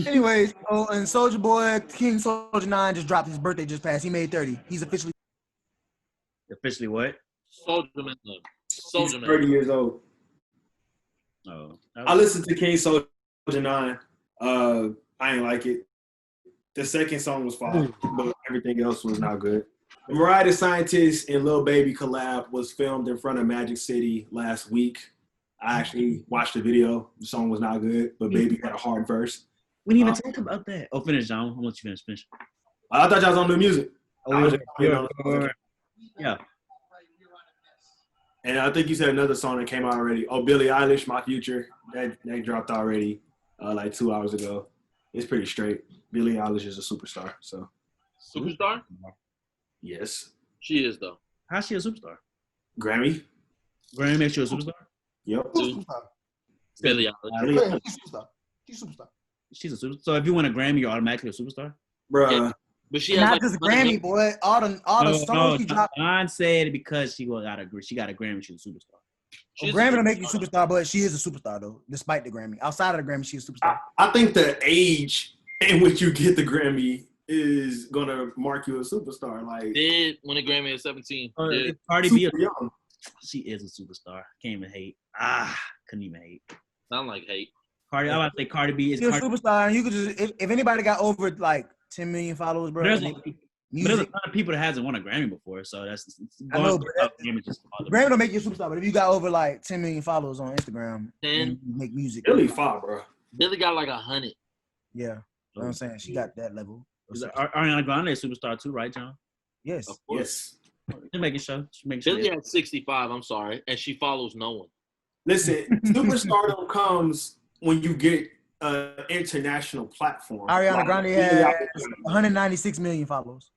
Anyways, and Soulja Boy, King Soulja 9 just dropped his birthday just passed. He made 30. He's officially what? Soldier Man. He's 30 years old. Oh. I listened to King Soulja 9. I ain't like it. The second song was fine, but everything else was not good. The Variety Scientist and Lil Baby collab was filmed in front of Magic City last week. I actually watched the video. The song was not good, but Baby had a hard verse. We didn't even talk about that. Oh, finish, John. I'll let you finish. I thought y'all was on new music. Yeah. And I think you said another song that came out already. Oh, Billie Eilish, My Future. That dropped already like 2 hours ago. It's pretty straight. Billie Eilish is a superstar. So Superstar? yes. She is, though. How's she a superstar? Grammy. Grammy makes you a superstar? Yep. Billie Eilish. She's a superstar. She's a superstar. So if you win a Grammy, you're automatically a superstar? Bruh. Yeah. But she has Not like just a Grammy, boy. All the songs she dropped. John said because she got a Grammy, she's a superstar. Grammy don't make you a superstar, but she is a superstar though, despite the Grammy. Outside of the Grammy, she's a superstar. I think the age in which you get the Grammy is gonna mark you a superstar. Like, did win a Grammy at 17. If Cardi B, young. she is a superstar. Can't even hate. Couldn't even hate. Sound like hate. I about to say Cardi B is. She's a superstar, and you could just if anybody got over like 10 million followers, bro. There's a ton of people that hasn't won a Grammy before, so that's. I know, but Grammy don't make you a superstar, but if you got over like 10 million followers on Instagram, and you make music. Billy far, bro. Billy got like 100. Yeah, you know what I'm saying? She got that level. Ariana Grande is a superstar too, right, John? Yes. Yes. She's making sure. Billy had 65. I'm sorry, and she follows no one. Listen, superstardom comes when you get an international platform. Ariana Grande has 196 million followers.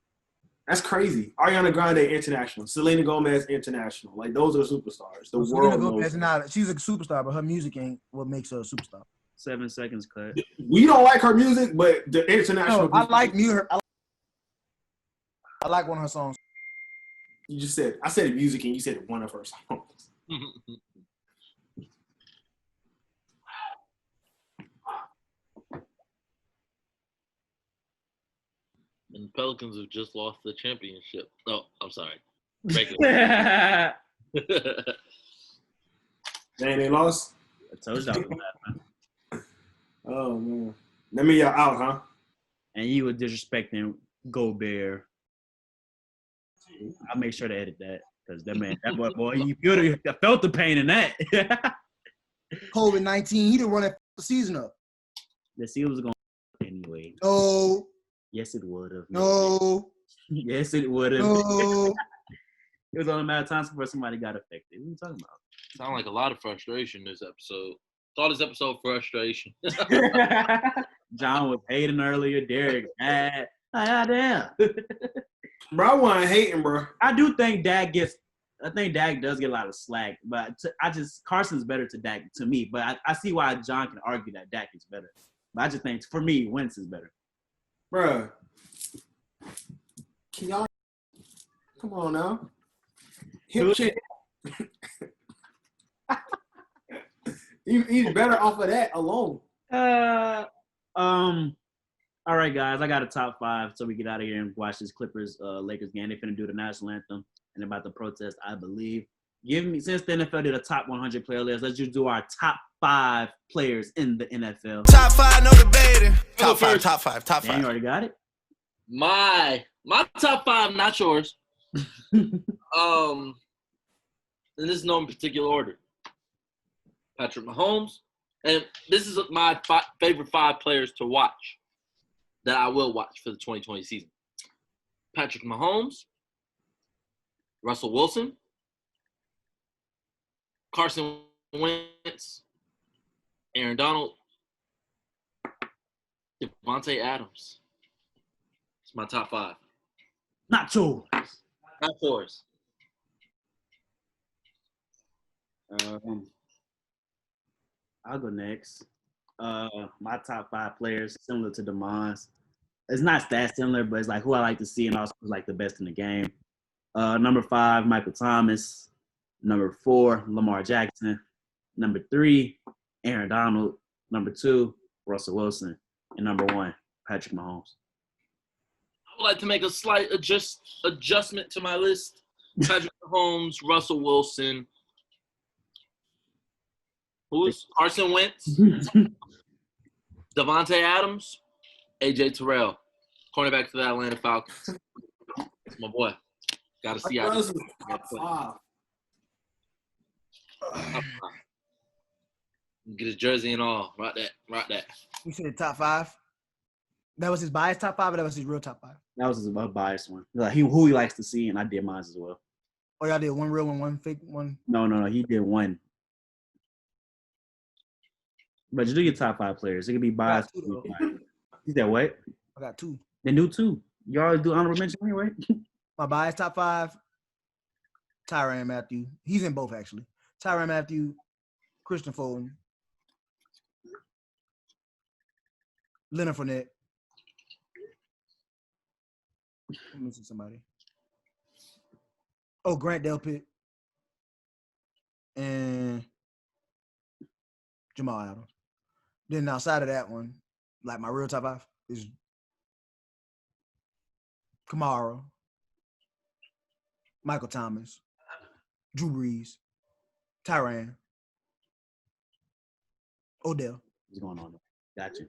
That's crazy. Ariana Grande international. Selena Gomez international. Like those are superstars. The world knows. She's a superstar, but her music ain't what makes her a superstar. 7 seconds cut. We don't like her music, but the international. No, I like music. I like one of her songs. You just said I said music, and you said one of her songs. And the Pelicans have just lost the championship. Oh, I'm sorry. Regular. They lost? I told y'all what happened. Oh, man. That mean y'all out, huh? And you were disrespecting Gobert. I'll make sure to edit that because that boy, you felt the pain in that. COVID-19, he didn't run that season up. Let's see what was going on anyway. No. Yes, it would have. No. Yes, it would have. No. It was only a matter of time before somebody got affected. What are you talking about? Sound like a lot of frustration this episode. Call this episode frustration. John was hating earlier. Derek mad. Damn. Bro, I wasn't hating, bro. I think Dak does get a lot of slack, but Carson's better to Dak to me. But I see why John can argue that Dak is better. But I just think for me, Wentz is better. Bro, can y'all come on now? Hip check. He's better off of that alone. All right, guys, I got a top 5, so we get out of here and watch this Clippers Lakers game. They're finna do the national anthem and about the protest, I believe. Since the NFL did a top 100 player list, let's just do our top 5 players in the NFL. Top 5, no debating. Top 5. Dan, you already got it? My top 5, not yours. And this is no in particular order. Patrick Mahomes, and this is my favorite 5 players to watch that I will watch for the 2020 season. Patrick Mahomes, Russell Wilson, Carson Wentz, Aaron Donald, Devontae Adams. It's my top 5. Not yours. Not yours. I'll go next. My top 5 players, similar to Damon's. It's not that similar, but it's like who I like to see and also who's like the best in the game. Number 5, Michael Thomas. Number 4, Lamar Jackson. Number 3, Aaron Donald. Number 2, Russell Wilson. And number 1, Patrick Mahomes. I would like to make a slight adjustment to my list. Patrick Mahomes, Russell Wilson. Who's Carson Wentz? Devontae Adams, AJ Terrell, cornerback for the Atlanta Falcons. That's my boy. Gotta see how Russ this is top five. get his jersey and all. Rock that. You said top 5? That was his biased top 5, or that was his real top 5? That was his biased one. Like who he likes to see, and I did mine as well. Oh, y'all did one real one, one fake one? No. He did one. But you do your top 5 players. It could be biased. You said what? I got 2. Then do 2. You always do honorable mention anyway. My biased top 5, Tyrann Mathieu. He's in both, actually. Tyrann Mathieu, Christian Fulton, Leonard Fournette. I'm missing somebody. Oh, Grant Delpit and Jamal Adams. Then outside of that one, like my real top 5 is Kamara, Michael Thomas, Drew Brees, Tyrann, Odell. What's going on? Gotcha.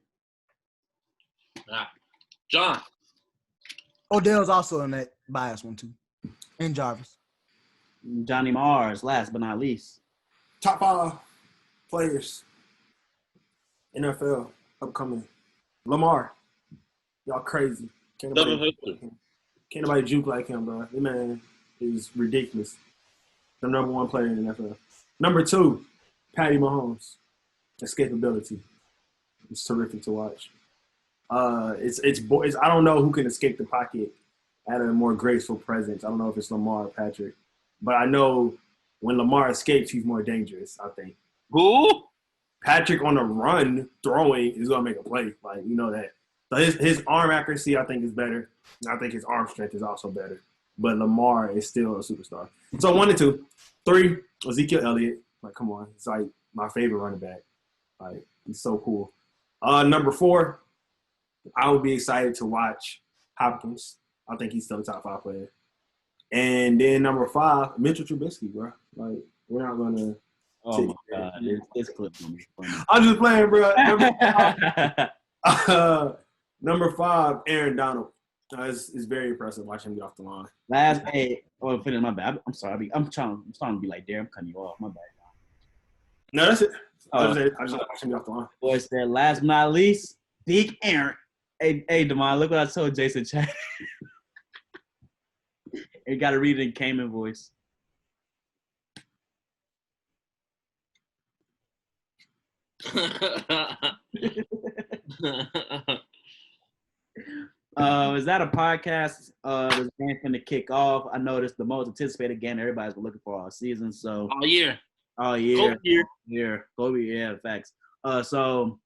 John. Odell's also in that bias one too. And Jarvis. Johnny Mars, last but not least. Top 5 players. NFL upcoming. Lamar. Y'all crazy. Can't nobody juke like him, bro. This man is ridiculous. The number 1 player in the NFL. Number 2, Patty Mahomes. Escapability. It's terrific to watch. It's I don't know who can escape the pocket at a more graceful presence. I don't know if it's Lamar or Patrick. But I know when Lamar escapes, he's more dangerous, I think. Who? Patrick on the run throwing is going to make a play. Like, you know that. So his arm accuracy, I think, is better. I think his arm strength is also better. But Lamar is still a superstar. So 1 and 2. 3, Ezekiel Elliott. Like, come on. It's like my favorite running back. Like, he's so cool. Number 4, I would be excited to watch Hopkins. I think he's still a top 5 player. And then number 5, Mitchell Trubisky, bro. Like, we're not going to. Oh, my God. This clip is funny. I'm just playing, bro. Number 5, Aaron Donald. It's very impressive watching him get off the line. Finish my bad. I'm sorry. I'm trying to be like, Darren, I'm cutting you off. My bad. No, that's it. I just watch him get off the line. Boys, that last but not least, Big Aaron. Hey, Demond, look what I told Jason Chad. You got to read it in Cayman voice. Is that a podcast? This game's going to kick off. I know this the most anticipated game everybody's been looking for all season. So all year. Kobe, yeah, facts. So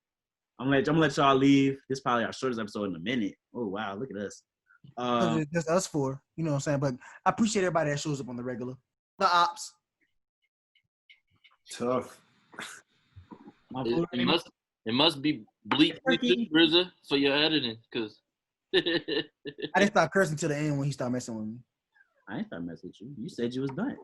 I'm gonna let y'all leave. This is probably our shortest episode in a minute. Oh wow, look at us. It's just us 4, you know what I'm saying? But I appreciate everybody that shows up on the regular. The ops. Tough. It must be bleak RZA for your editing, because I didn't start cursing till the end when he started messing with me. I ain't start messing with you. You said you was done.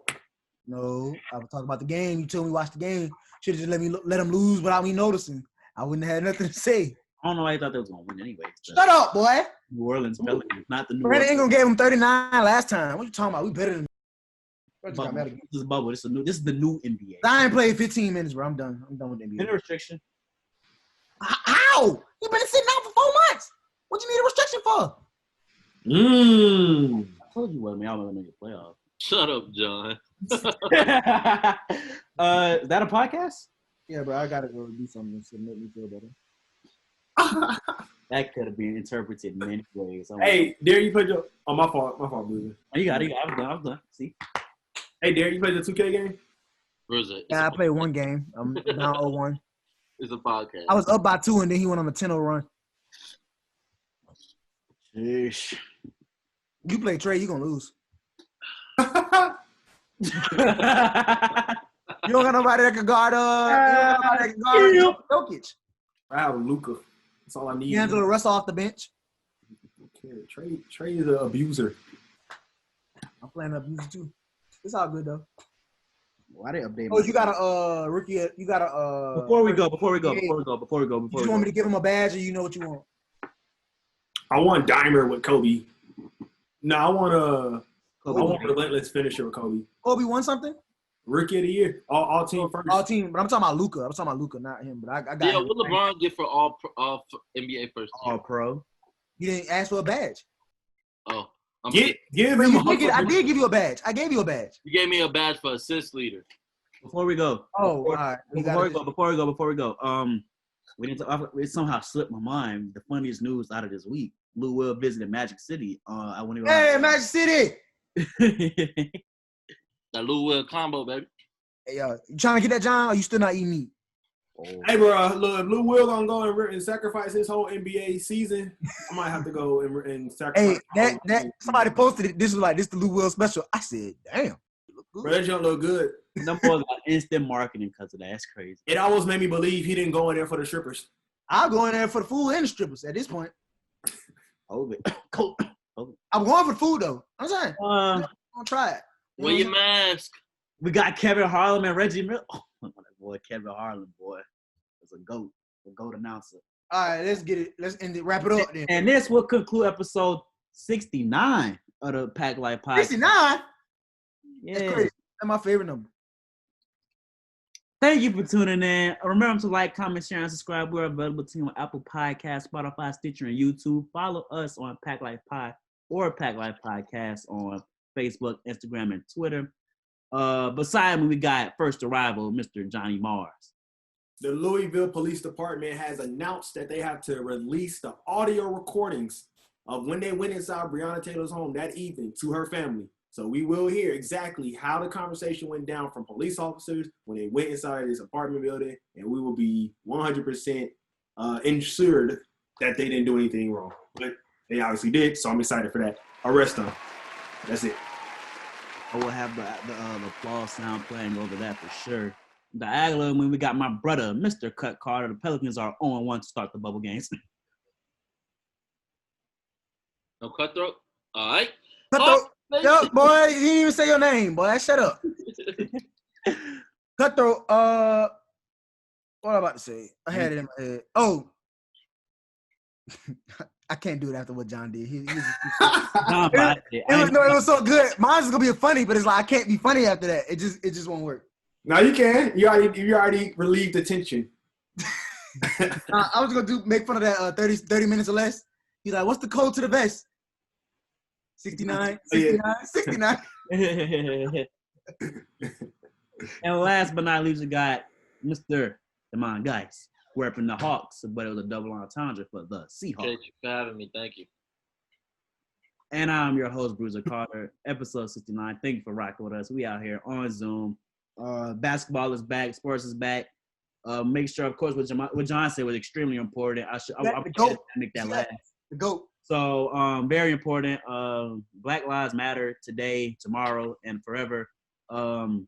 No, I was talking about the game. You told me watch the game. Should have just let him lose without me noticing. I wouldn't have had nothing to say. I don't know why you thought they was gonna win anyway. Shut up, boy. New Orleans Pelicans, not the New Brandon Orleans. Ingram gave him 39 last time. What you talking about? We better than. Bubble. This is bubble. This is the new NBA. Zion played 15 minutes, bro. I'm done. I'm done with the NBA. Any restriction? How? You been sitting out for 4 months. What you need a restriction for? I told you what, man. I was gonna make a playoff. Shut up, John. Is that a podcast? Yeah, bro. I gotta go do something to make me feel better. That could have been interpreted many ways. Hey, Derek, you played your. Oh, my fault, brother. Oh, you got it. I was done. See. Hey, Derek, you played the 2K game? RZA. Yeah, I played one game. I'm down 0-1. It's a podcast. I was up by 2, and then he went on a 10-0 run. Sheesh. You play Trey, you gonna lose. You don't got nobody that can guard Jokic. I have Luka. That's all I need. D'Angelo Russell off the bench. Okay, Trey is an abuser. I'm playing abuser too. It's all good though. Why they update? Oh, you got a rookie. You got a. Before we go. You want me to give him a badge, or you know what you want? I want Dimer with Kobe. No, I want I want a relentless finisher with Kobe. Kobe won something? Rookie of the year. All team first. All team. But I'm talking about Luka. Not him. But I got him. What LeBron get for all NBA first team? All pro. He didn't ask for a badge. Oh. Give him I did give you a badge. I gave you a badge. You gave me a badge for assist leader. Before we go. All right. Before we go. It somehow slipped my mind. The funniest news out of this week: Lou Will visited Magic City. Magic City. That Lou Will combo, baby. Hey, you trying to get that, John? Or you still not eating meat? Oh. Hey, bro, look, if Lou Will gonna go and sacrifice his whole NBA season, I might have to go and sacrifice. Hey, that somebody posted it. This the Lou Will special. I said, damn. Bro, that don't look good. Them boys got instant marketing because of that. That's crazy. It almost made me believe he didn't go in there for the strippers. I'll go in there for the food and the strippers at this point. COVID. I'm going for the food, though. I'm saying. I'm going to try it. Wear your mask. We got Kevin Harlan and Reggie Miller. Oh, my boy, Kevin Harlan, boy. That's a GOAT. A GOAT announcer. All right, let's get it. Let's end it. Wrap it up then. And this will conclude episode 69 of the Pack Life Podcast. 69? Yeah. That's crazy. That's my favorite number. Thank you for tuning in. Remember to like, comment, share, and subscribe. We're available to you on Apple Podcasts, Spotify, Stitcher, and YouTube. Follow us on Pack Life Pod or Pack Life Podcast on Facebook, Instagram, and Twitter. Beside me, we got first arrival, Mr. Johnny Mars. The Louisville Police Department has announced that they have to release the audio recordings of when they went inside Breonna Taylor's home that evening to her family. So we will hear exactly how the conversation went down from police officers when they went inside this apartment building, and we will be 100% ensured that they didn't do anything wrong. But they obviously did, so I'm excited for that. Arrest them. That's it. I will have the applause sound playing over that for sure. Diagonal, when we got my brother, Mr. Cut Carter. The Pelicans are 0-1 to start the bubble games. No cutthroat? All right. Cutthroat. Yo, boy, you didn't even say your name, boy. Shut up. Cutthroat, what am I about to say? I had it in my head. Oh. I can't do it after what John did. It was so good. Mine's gonna be funny, but it's like I can't be funny after that. It just won't work. No, you can. You already relieved the tension. I was gonna make fun of that 30 minutes or less. He's like, what's the code to the vest? 69. And last but not least, we got Mr. Demond Geis, repping the Hawks, but it was a double entendre for the Seahawks. Thank you for having me. Thank you. And I'm your host, Bruiser Carter, episode 69. Thank you for rocking with us. We out here on Zoom. Basketball is back. Sports is back. Make sure, of course, what John said was extremely important. I make that last. The GOAT. So, very important. Black Lives Matter today, tomorrow, and forever. And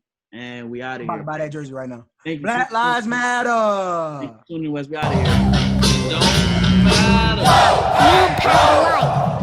we out of here. I'm about to buy that jersey right now. Thank you. Black Lives Matter. Thank you, West. We out of here.